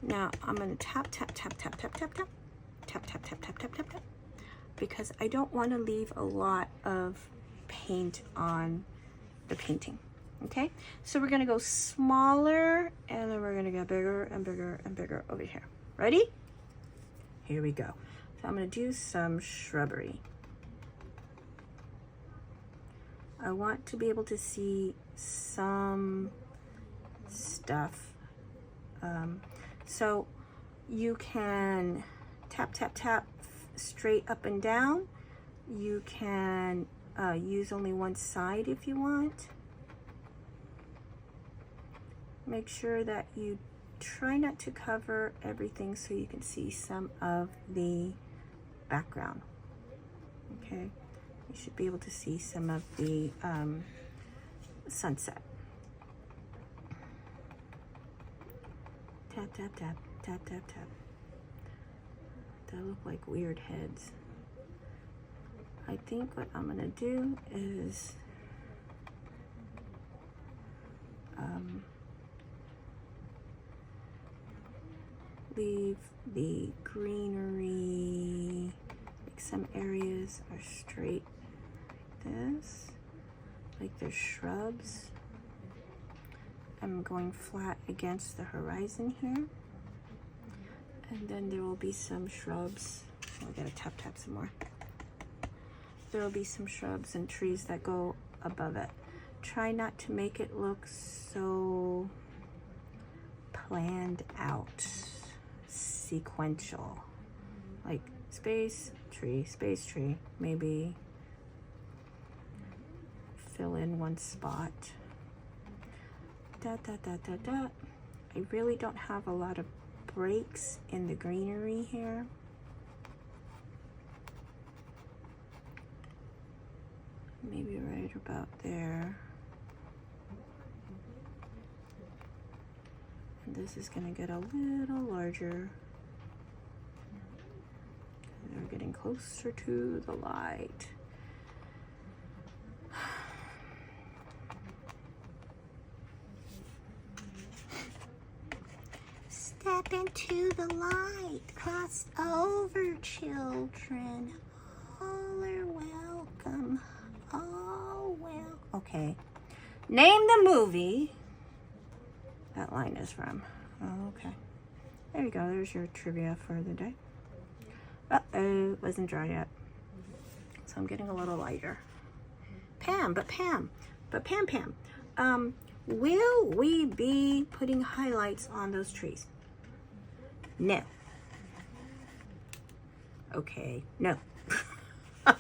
Now I'm going to tap, tap, tap, tap, tap, tap, tap, tap, tap, tap, tap, tap, tap, tap, because I don't want to leave a lot of paint on the painting. Okay, so we're going to go smaller, and then we're going to go bigger and bigger and bigger over here. Ready? Here we go. So I'm going to do some shrubbery. I want to be able to see some stuff. So you can tap, tap, tap straight up and down. You can use only one side if you want. Make sure that you try not to cover everything so you can see some of the background. Okay, you should be able to see some of the sunset. Tap, tap, tap, tap, tap, tap. They look like weird heads. I think what I'm gonna do is leave the greenery, like some areas are straight like this, like there's shrubs. I'm going flat against the horizon here, and then there will be some shrubs. Oh, I gotta tap tap some more. There will be some shrubs and trees that go above it. Try not to make it look so planned out, sequential, like space, tree, maybe fill in one spot. Dot, dot, dot, dot, dot. I really don't have a lot of breaks in the greenery here. Maybe right about there. this is going to get a little larger. We're getting closer to the light. Step into the light. Cross over, children. All are welcome. All well. Okay. Name the movie that line is from. Oh, okay. There you go. There's your trivia for the day. Uh-oh, wasn't dry yet. So I'm getting a little lighter. Pam, will we be putting highlights on those trees? No. Okay, no. Okay,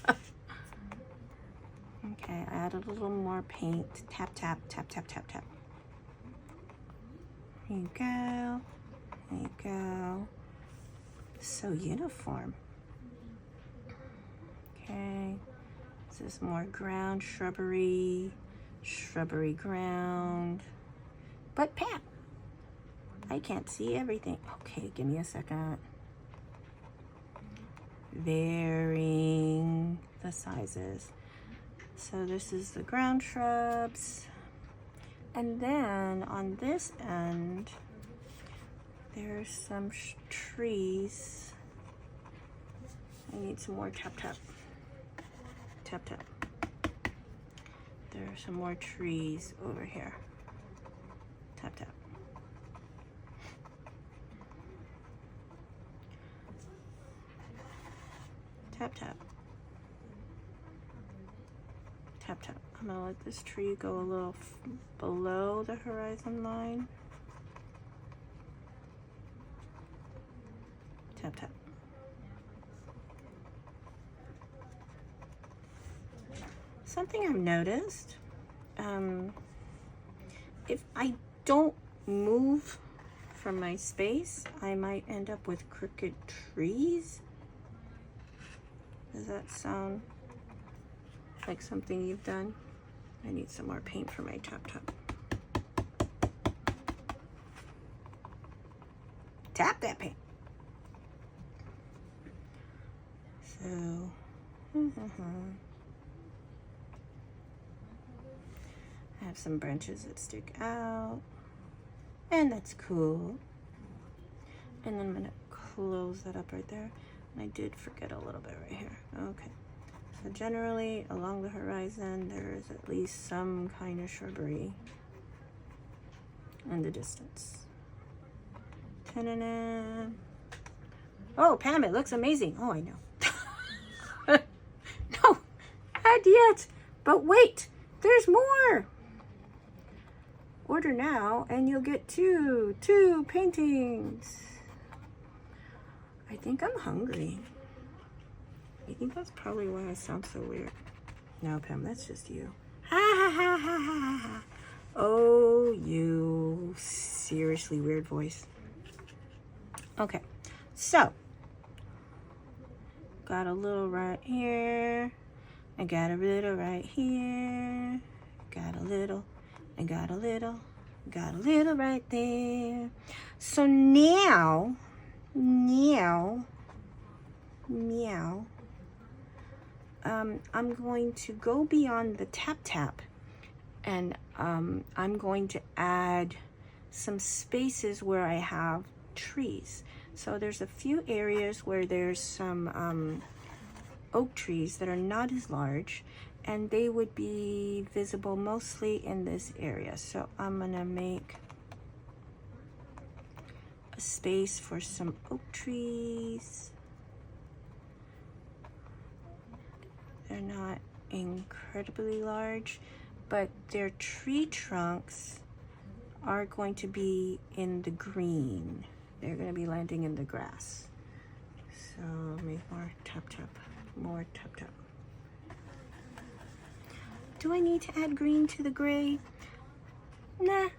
I added a little more paint. Tap, tap, tap, tap, tap, tap. There you go. There you go. So uniform. Okay. This is more ground, shrubbery ground. But Pam, I can't see everything. Okay, give me a second. Varying the sizes. So this is the ground shrubs. And then on this end, there's some trees. I need some more tap tap. Tap tap. There are some more trees over here. Tap tap. Tap tap. Tap tap. I'm gonna let this tree go a little below the horizon line. Tap tap. Something I've noticed, if I don't move from my space, I might end up with crooked trees. Does that sound like something you've done? I need some more paint for my tap tap. Tap that paint. So, I have some branches that stick out, and that's cool. And then I'm gonna close that up right there. And I did forget a little bit right here. Okay. So generally, along the horizon, there is at least some kind of shrubbery in the distance. Ta-da-da. Oh, Pam, it looks amazing. Oh, I know. No, not yet. But wait, there's more. Order now, and you'll get two paintings. I think I'm hungry. I think that's probably why I sound so weird. No, Pam, that's just you. Ha ha ha ha ha ha. Oh, you seriously weird voice. Okay, so got a little right here. I got a little right here. Got a little. I got a little. Got a little right there. So now, meow. I'm going to go beyond the tap tap, and I'm going to add some spaces where I have trees. So there's a few areas where there's some oak trees that are not as large, and they would be visible mostly in this area. So I'm gonna make a space for some oak trees. They're not incredibly large, but their tree trunks are going to be in the green. They're going to be landing in the grass. So make more tap tap, more tap tap. Do I need to add green to the gray? Nah.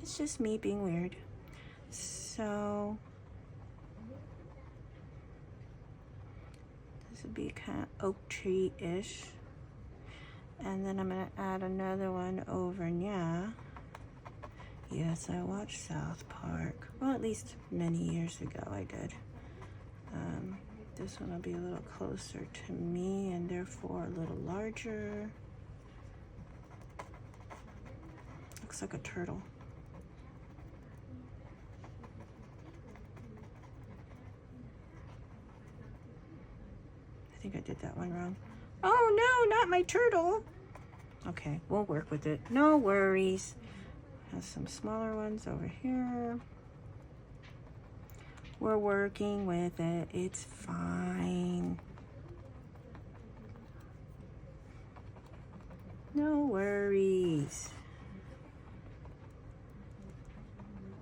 It's just me being weird. So this would be kind of oak tree-ish. And then I'm gonna add another one over here. Yes, I watched South Park. Well, at least many years ago I did. This one will be a little closer to me and therefore a little larger. Looks like a turtle. I think I did that one wrong. Oh no, not my turtle. Okay, we'll work with it. No worries. Has some smaller ones over here. We're working with it. It's fine. No worries.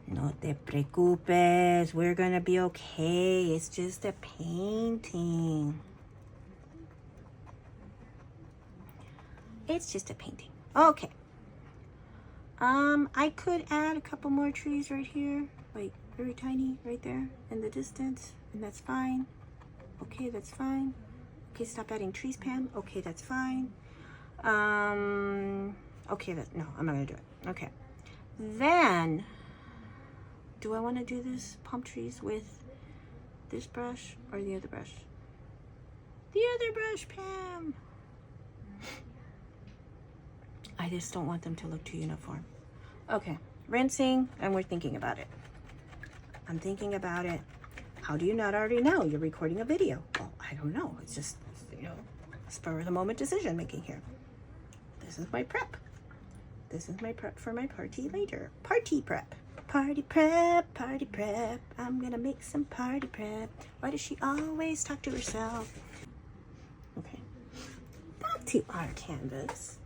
No te preocupes. We're gonna be okay. It's just a painting. It's just a painting. Okay. I could add a couple more trees right here, like very tiny right there in the distance, and that's fine. Okay, that's fine. Okay, stop adding trees, Pam. Okay, that's fine. Okay, no, I'm not gonna do it. Okay. Then, do I want to do this palm trees with this brush or the other brush? The other brush, Pam. I just don't want them to look too uniform. Okay, rinsing, and we're thinking about it. I'm thinking about it. How do you not already know? You're recording a video. Well, I don't know. It's just, you know, spur of the moment decision making here. This is my prep. This is my prep for my party later. Party prep. Party prep, party prep. I'm gonna make some party prep. Why does she always talk to herself? Okay, back to our canvas.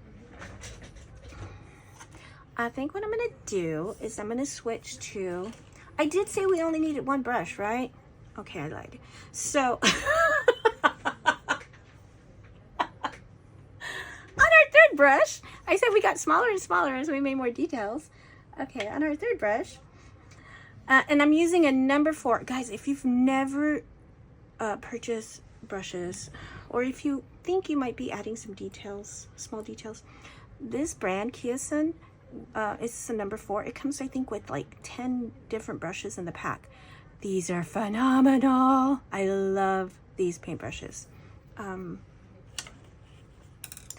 I think what I'm gonna do is I'm gonna switch to, I did say we only needed one brush, right? Okay, I lied. So, on our third brush, I said we got smaller and smaller as we made more details. Okay, on our third brush, and I'm using a number 4. Guys, if you've never purchased brushes, or if you think you might be adding some details, small details, this brand, Kiasun, it's a number 4. It comes, I think, with like 10 different brushes in the pack. These are phenomenal. I love these paintbrushes. Do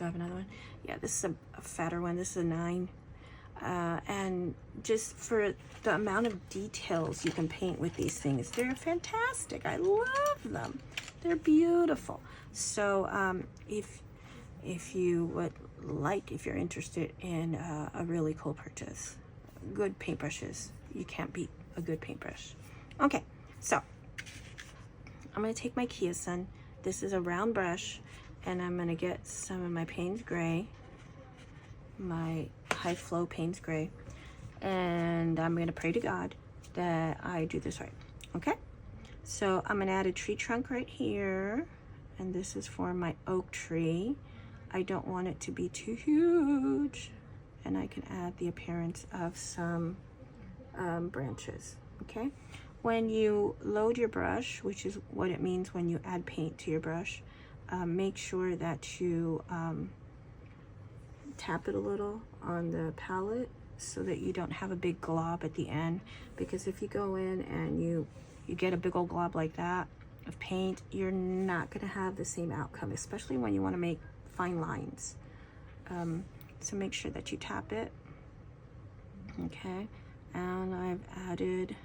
I have another one? Yeah, this is a fatter one. This is a 9. And just for the amount of details you can paint with these things, they're fantastic. I love them. They're beautiful. So if you would like, if you're interested in a really cool purchase, good paintbrushes, you can't beat a good paintbrush. Okay, so I'm gonna take my Kiasun. This is a round brush, and I'm gonna get some of my Payne's Gray, my high flow Payne's Gray, and I'm gonna pray to God that I do this right. Okay, so I'm gonna add a tree trunk right here, and this is for my oak tree. I don't want it to be too huge, and I can add the appearance of some branches. Okay, when you load your brush, which is what it means when you add paint to your brush, make sure that you tap it a little on the palette so that you don't have a big glob at the end, because if you go in and you get a big old glob like that of paint, you're not going to have the same outcome, especially when you want to make fine lines. So make sure that you tap it. Okay, and I've added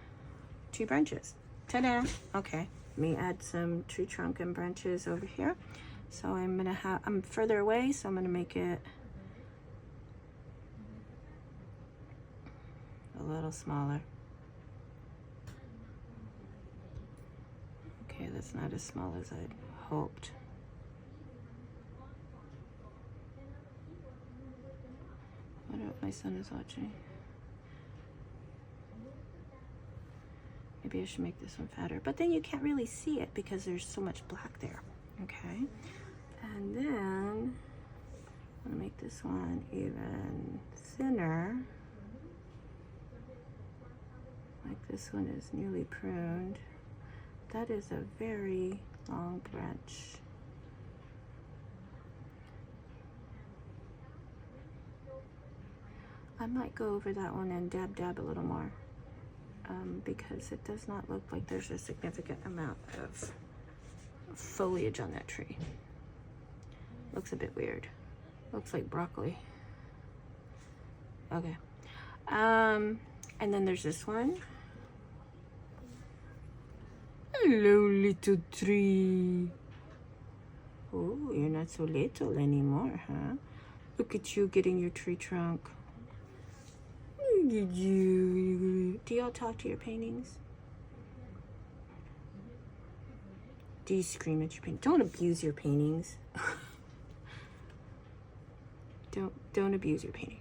2 branches. Ta-da! Okay, let me add some tree trunk and branches over here. So I'm further away, so I'm gonna make it a little smaller. Okay, that's not as small as I'd hoped. I wonder if my son is watching. Maybe I should make this one fatter, but then you can't really see it because there's so much black there. Okay, and then I'm gonna make this one even thinner. Like this one is newly pruned. That is a very long branch. I might go over that one and dab a little more, because it does not look like there's a significant amount of foliage on that tree. Looks a bit weird. Looks like broccoli. Okay. And then there's this one. Hello, little tree. Oh, you're not so little anymore, huh? Look at you getting your tree trunk. Look at you. Do y'all talk to your paintings? Do you scream at your paintings? Don't abuse your paintings. Don't abuse your painting.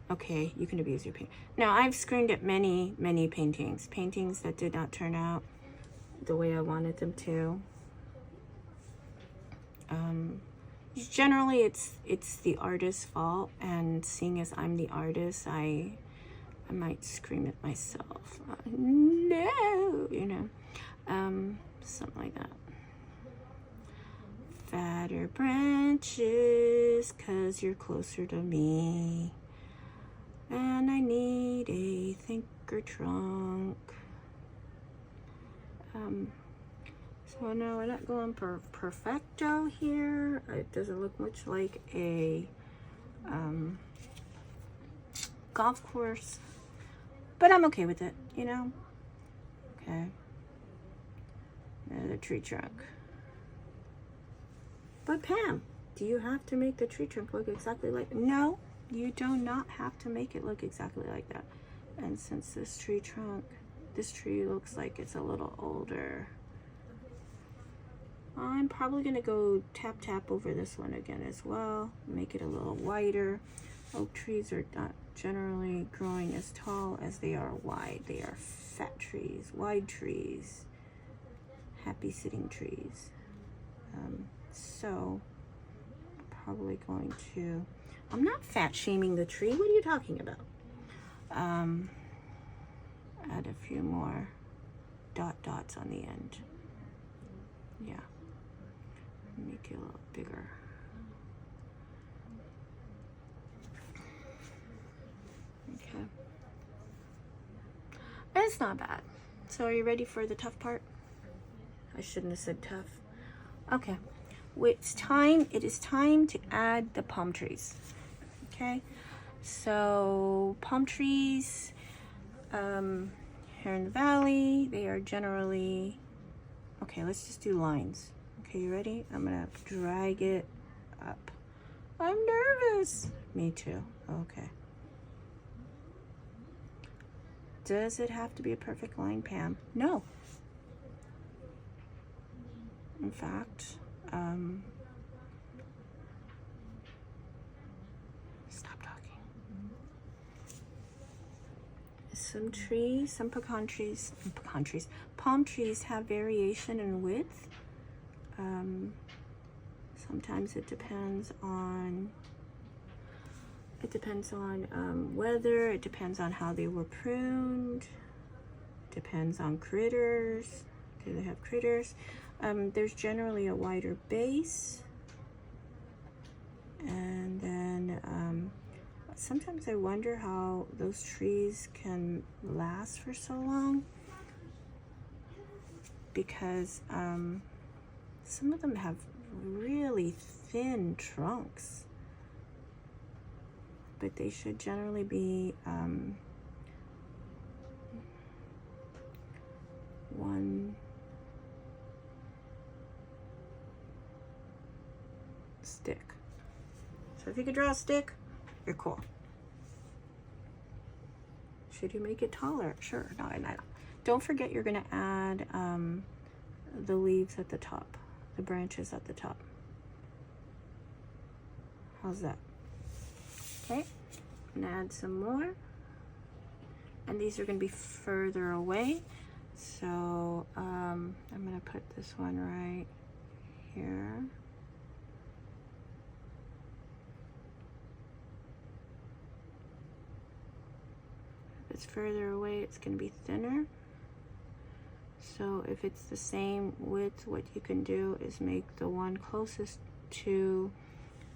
Okay, you can abuse your paint. Now, I've screamed at many paintings that did not turn out the way I wanted them to. Generally, it's the artist's fault, and seeing as I'm the artist, I might scream at myself. No, you know, something like that. Fatter branches, 'cause you're closer to me. And I need a thinker trunk. So no, we're not going perfecto here. It doesn't look much like a golf course, but I'm okay with it, you know? Okay. Another tree trunk. But Pam, do you have to make the tree trunk look exactly like? No, you do not have to make it look exactly like that. And since this tree looks like it's a little older, I'm probably gonna go tap over this one again as well, make it a little wider. Oak trees are not generally growing as tall as they are wide. They are fat trees, wide trees, happy sitting trees. So I'm probably going to, I'm not fat shaming the tree. What are you talking about? Add a few more dots on the end. Yeah. Make it a little bigger. Okay. It's not bad. So are you ready for the tough part? I shouldn't have said tough. Okay. It is time to add the palm trees. Okay. So palm trees, here in the valley, they are generally, okay, let's just do lines. Okay, you ready? I'm gonna drag it up. I'm nervous. Me too. Okay. Does it have to be a perfect line, Pam? No. In fact, stop talking. Some palm trees have variation in width. Sometimes it depends on weather, it depends on how they were pruned, depends on critters. Do they have critters? There's generally a wider base, and then sometimes I wonder how those trees can last for so long, because some of them have really thin trunks, but they should generally be one stick. So if you could draw a stick, you're cool. Should you make it taller? Sure. No. Don't forget you're going to add the leaves at the top, the branches at the top. How's that? Okay. I'm going to add some more. And these are going to be further away. So I'm going to put this one right here. If it's further away, it's going to be thinner. So if it's the same width, what you can do is make the one closest to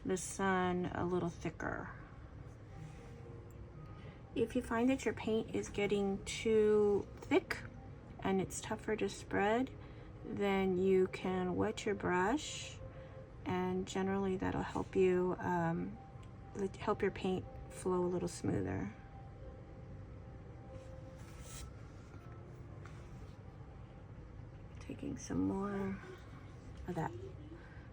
the sun a little thicker. if you find that your paint is getting too thick and it's tougher to spread, then you can wet your brush, and generally that'll help you help your paint flow a little smoother. Taking some more of that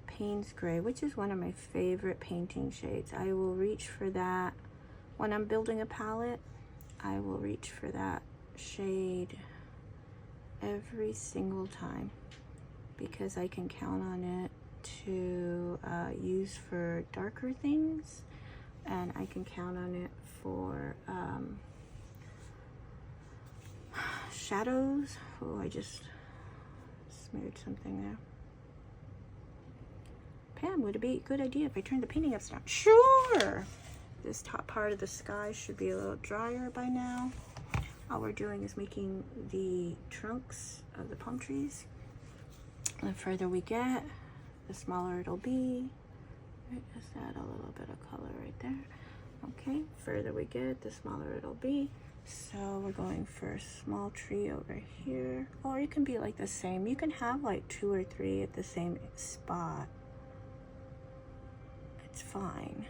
Payne's Gray, which is one of my favorite painting shades. I will reach for that when I'm building a palette. I will reach for that shade every single time because I can count on it to use for darker things, and I can count on it for shadows. Oh, I just smeared something there. Pam, would it be a good idea if I turned the painting upside down? Sure! This top part of the sky should be a little drier by now. All we're doing is making the trunks of the palm trees. The further we get, the smaller it'll be. Right, just add a little bit of color right there. Okay, further we get, the smaller it'll be. So we're going for a small tree over here. Or you can be like the same. You can have like 2 or 3 at the same spot. It's fine.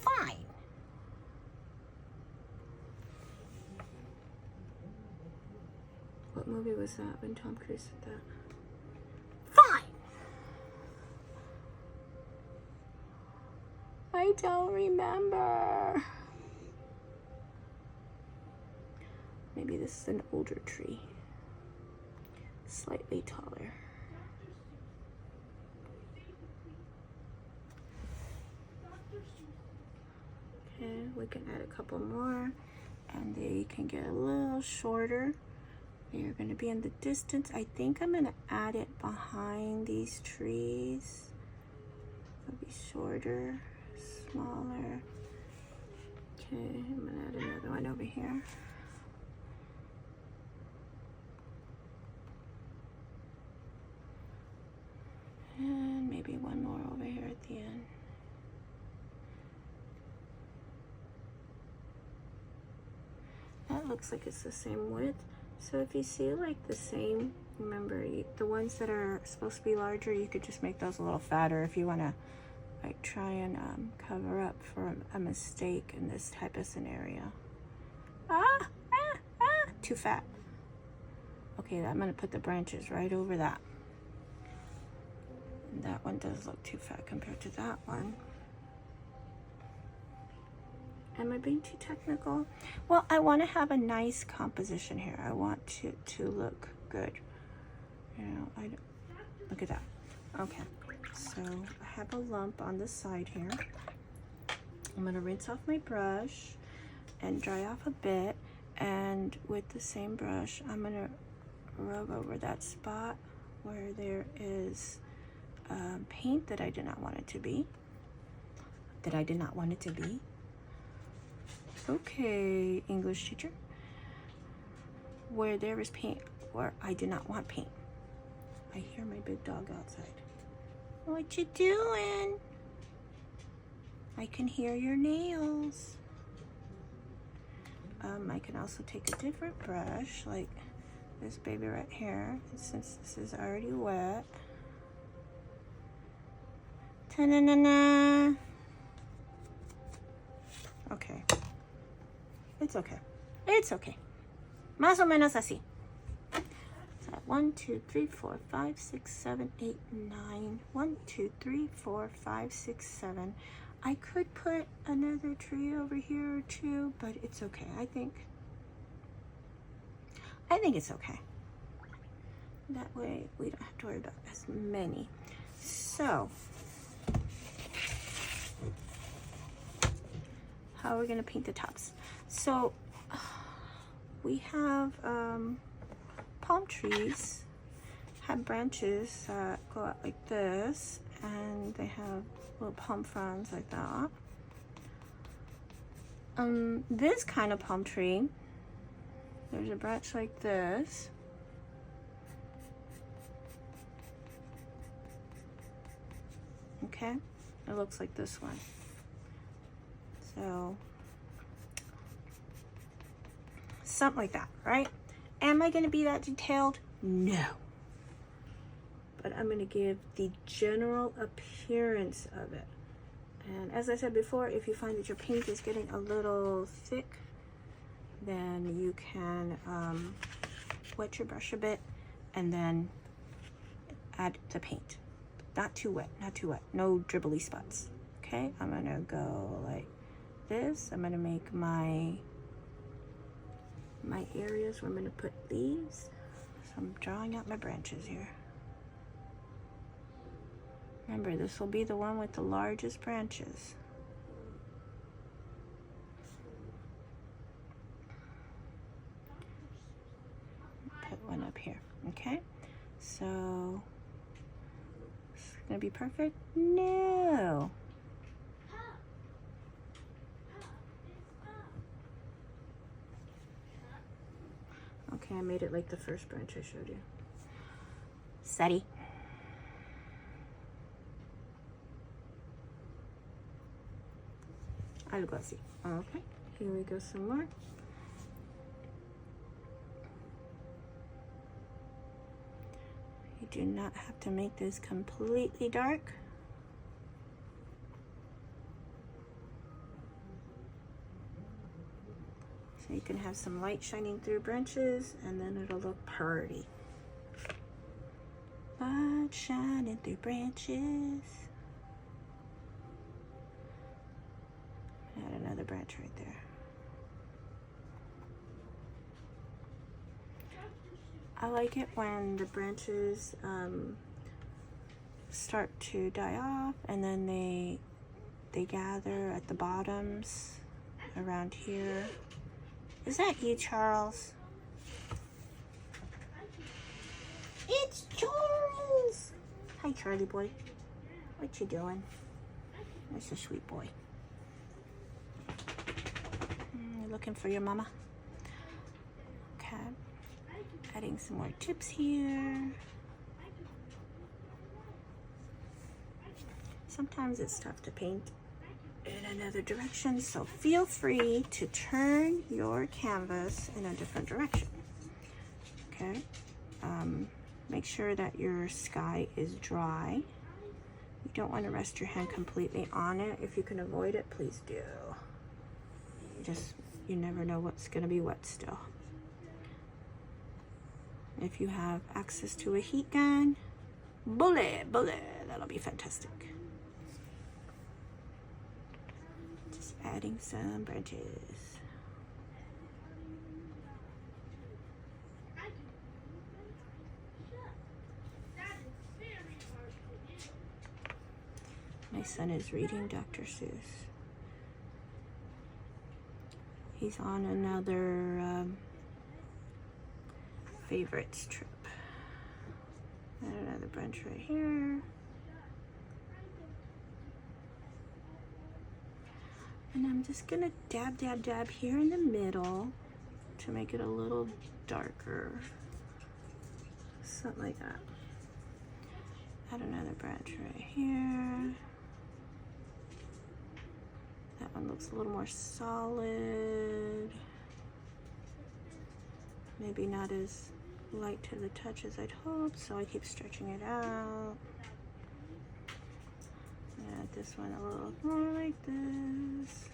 Fine. What movie was that when Tom Cruise said that? Fine. I don't remember. Maybe this is an older tree. Slightly taller. Okay, we can add a couple more, and they can get a little shorter. They're going to be in the distance. I think I'm going to add it behind these trees. It'll be shorter, smaller. Okay, I'm going to add another one over here. And maybe one more over here at the end. That looks like it's the same width. So if you see like the same, remember the ones that are supposed to be larger, you could just make those a little fatter if you want to like try and cover up for a mistake in this type of scenario. Too fat. Okay, I'm going to put the branches right over that. And that one does look too fat compared to that one. Am I being too technical? Well, I want to have a nice composition here. I want to look good. You know, look at that. Okay, so I have a lump on the side here. I'm going to rinse off my brush and dry off a bit. And with the same brush, I'm going to rub over that spot where there is paint that I did not want it to be. Okay, English teacher. Where there is paint, where I did not want paint. I hear my big dog outside. What you doing? I can hear your nails. I can also take a different brush, like this baby right here, since this is already wet. Ta-na-na-na. Okay. It's okay. It's okay. Más o menos así. So 1, 2, 3, 4, 5, 6, 7, 8, 9. 1, 2, 3, 4, 5, 6, 7. I could put another tree over here or two, but it's okay. I think it's okay. That way we don't have to worry about as many. So how are we going to paint the tops? So we have palm trees, have branches that go out like this, and they have little palm fronds like that. This kind of palm tree, there's a branch like this. Okay, it looks like this one. So Something like that, right? Am I going to be that detailed? No. But I'm going to give the general appearance of it. And as I said before, if you find that your paint is getting a little thick, then you can wet your brush a bit and then add the paint. Not too wet, not too wet. No dribbly spots. Okay, I'm going to go like this. I'm going to make my areas where I'm going to put leaves. So I'm drawing out my branches here. Remember, this will be the one with the largest branches. Put one up here, okay? So, is it gonna be perfect? No. Okay, I made it like the first branch I showed you. Steady. Algo así. Okay, here we go some more. You do not have to make this completely dark. So you can have some light shining through branches and then it'll look pretty. Light shining through branches. Add another branch right there. I like it when the branches start to die off and then they gather at the bottoms around here. Is that you, Charles? It's Charles! Hi, Charlie boy. What you doing? That's a sweet boy. Looking for your mama. Okay, adding some more tips here. Sometimes it's tough to paint in another direction, so feel free to turn your canvas in a different direction. Okay, make sure that your sky is dry. You don't want to rest your hand completely on it. If you can avoid it, please do. You never know what's going to be wet still. If you have access to a heat gun, bullet, that'll be fantastic. Just adding some branches. My son is reading Dr. Seuss. He's on another favorites trip. And another branch right here. And I'm just gonna dab here in the middle to make it a little darker. Something like that. Add another branch right here. That one looks a little more solid. Maybe not as light to the touch as I'd hope, so I keep stretching it out. Add this one a little more like this.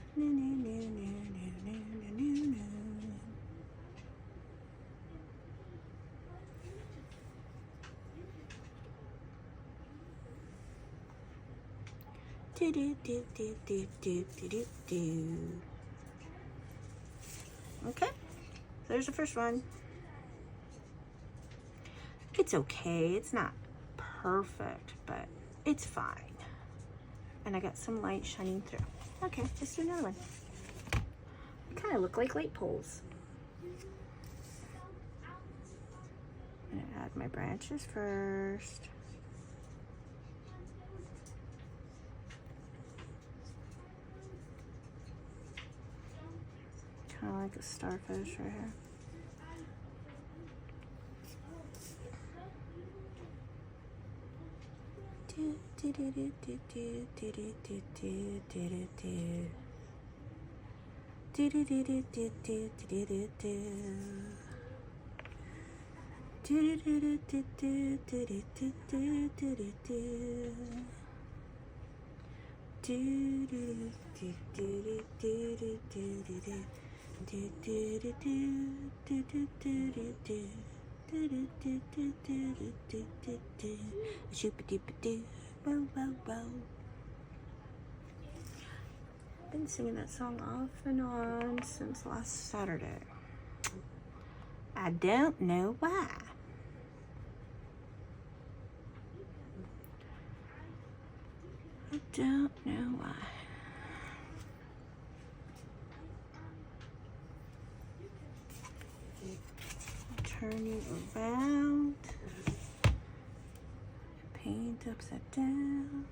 Okay, there's the first one. It's okay, it's not perfect, but it's fine. And I got some light shining through. Okay, let's do another one. They kind of look like light poles. I'm gonna add my branches first. Kind of like a starfish right here. Do do do do do do do do do. Do do do do do do do do do do do do. Do do do do do do do do do. Do do do do do do do do. Do do do do do do do do. Shoop-a-doop-a-doo. Bow bow bow. I've been singing that song off and on since last Saturday. I don't know why. I don't know why. Turn you around. Paint upside down.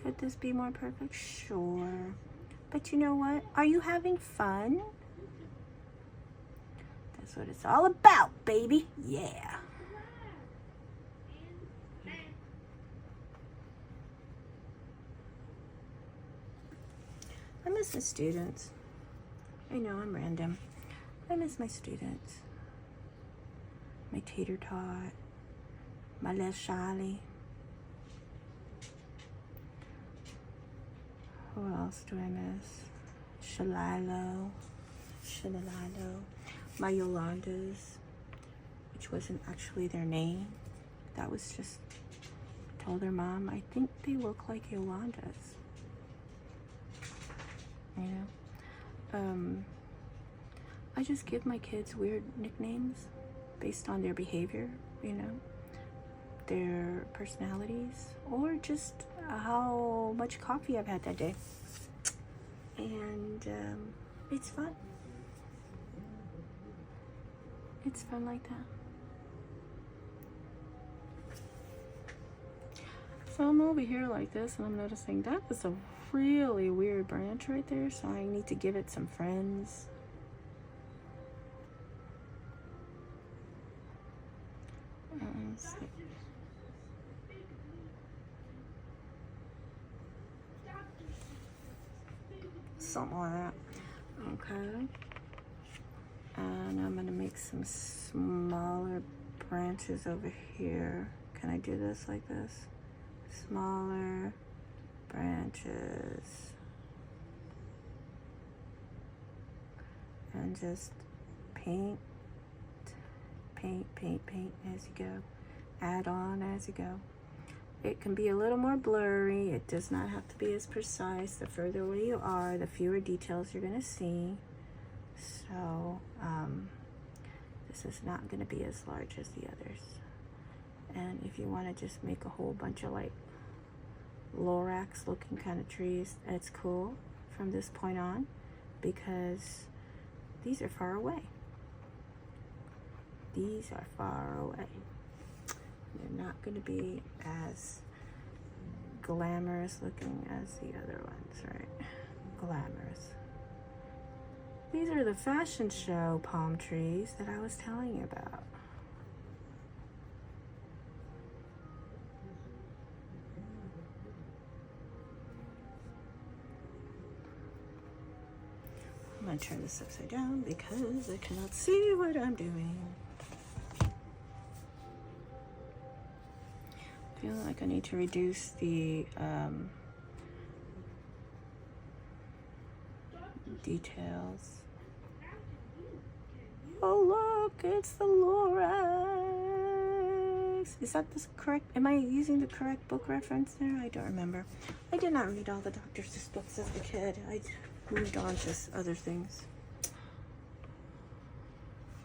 Could this be more perfect? Sure. But you know what? Are you having fun? That's what it's all about, baby. Yeah. I miss my students. I know I'm random. I miss my students. My tater tot. My little Charlie. Who else do I miss? Shalilo. My Yolandas, which wasn't actually their name. That was just, told their mom, I think they look like Yolandas. You know? I just give my kids weird nicknames based on their behavior, you know, their personalities, or just how much coffee I've had that day. And it's fun. It's fun like that. So I'm over here like this, and I'm noticing that is a really weird branch right there, so I need to give it some friends. Something like that. Okay. And I'm gonna make some smaller branches over here. Can I do this like this? Smaller branches. And just paint as you go. Add on as you go. It can be a little more blurry. It does not have to be as precise. The further away you are, the fewer details you're going to see. So this is not going to be as large as the others. And if you want to just make a whole bunch of like Lorax looking kind of trees, it's cool from this point on, because these are far away. These are far away. They're not going to be as glamorous looking as the other ones, right? Glamorous. These are the fashion show palm trees that I was telling you about. I'm going to turn this upside down because I cannot see what I'm doing. I feel like I need to reduce the details. Oh look, it's the Lorax. Is that the correct? Am I using the correct book reference there? I don't remember. I did not read all the Dr. Seuss books as a kid. I moved on to other things.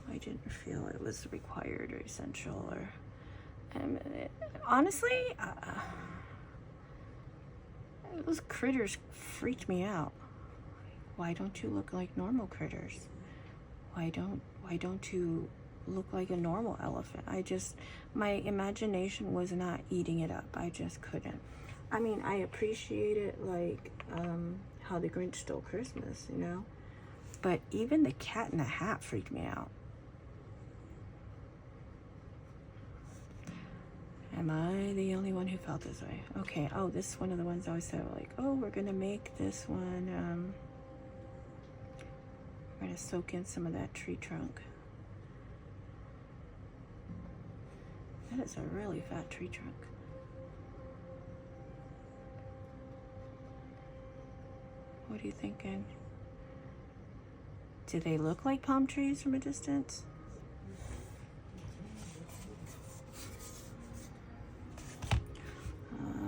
I didn't feel it was required or essential, or honestly, those critters freaked me out. Why don't you look like normal critters? Why don't you look like a normal elephant? My imagination was not eating it up. I just couldn't. I mean, I appreciate it, like how the Grinch Stole Christmas, you know? But even the Cat in the Hat freaked me out. Am I the only one who felt this way? Okay, oh, this is one of the ones I always said, like, oh, we're gonna make this one, we're gonna soak in some of that tree trunk. That is a really fat tree trunk. What are you thinking? Do they look like palm trees from a distance?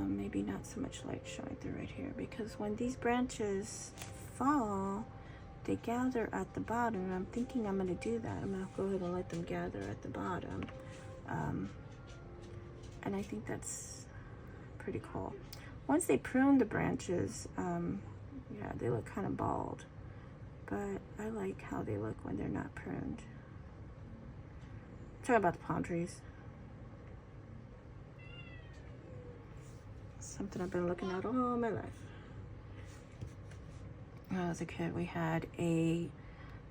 Maybe not so much light showing through right here, because when these branches fall, they gather at the bottom, and I'm thinking I'm going to do that. I'm going to go ahead and let them gather at the bottom. And I think that's pretty cool. Once they prune the branches, yeah, they look kind of bald, but I like how they look when they're not pruned. Talk about the palm trees. Something I've been looking at all my life. When I was a kid, we had a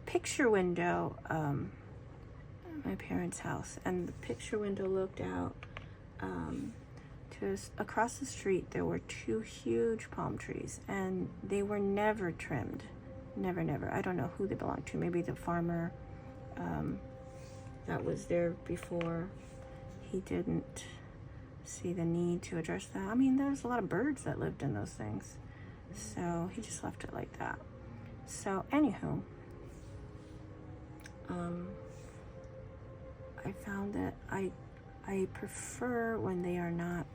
picture window at my parents' house, and the picture window looked out to across the street. There were 2 huge palm trees, and they were never trimmed. Never. I don't know who they belonged to. Maybe the farmer that was there before, he didn't see the need to address that. I mean, there's a lot of birds that lived in those things, so he just left it like that. So anywho, I found that I prefer when they are not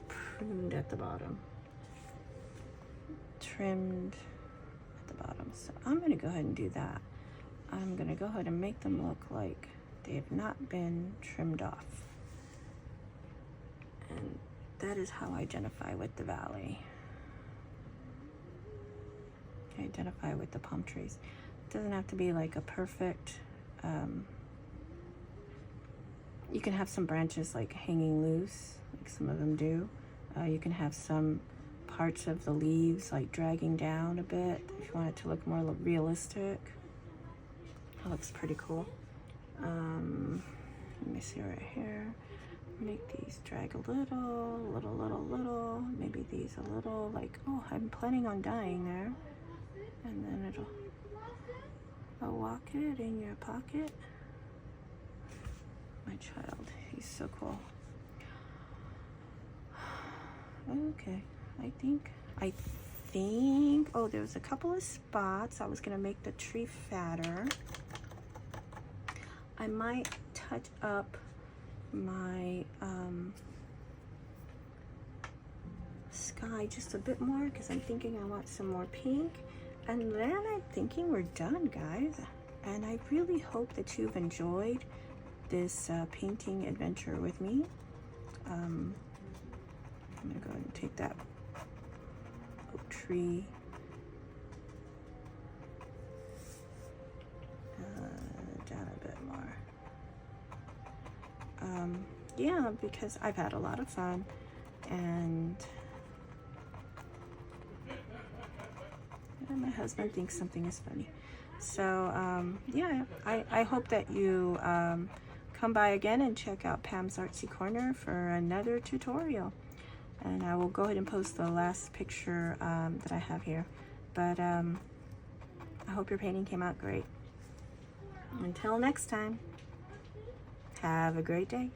pruned at the bottom, trimmed at the bottom. So I'm gonna go ahead and do that. I'm gonna go ahead and make them look like they have not been trimmed off. And that is how I identify with the valley. I identify with the palm trees. It doesn't have to be like a perfect, you can have some branches like hanging loose, like some of them do. You can have some parts of the leaves like dragging down a bit if you want it to look more realistic. That looks pretty cool. Let me see right here. Make these drag a little, maybe these a little, like, oh, I'm planning on dying there. And then I'll walk it in your pocket. My child, he's so cool. Okay, I think, oh, there was a couple of spots. I was gonna make the tree fatter. I might touch up my sky just a bit more, because I'm thinking I want some more pink. And then I'm thinking we're done, guys. And I really hope that you've enjoyed this painting adventure with me. I'm gonna go ahead and take that oak tree down a bit more. Yeah, because I've had a lot of fun, and my husband thinks something is funny. So yeah, I hope that you come by again and check out Pam's Artsy Corner for another tutorial. And I will go ahead and post the last picture that I have here. But I hope your painting came out great. Until next time, have a great day.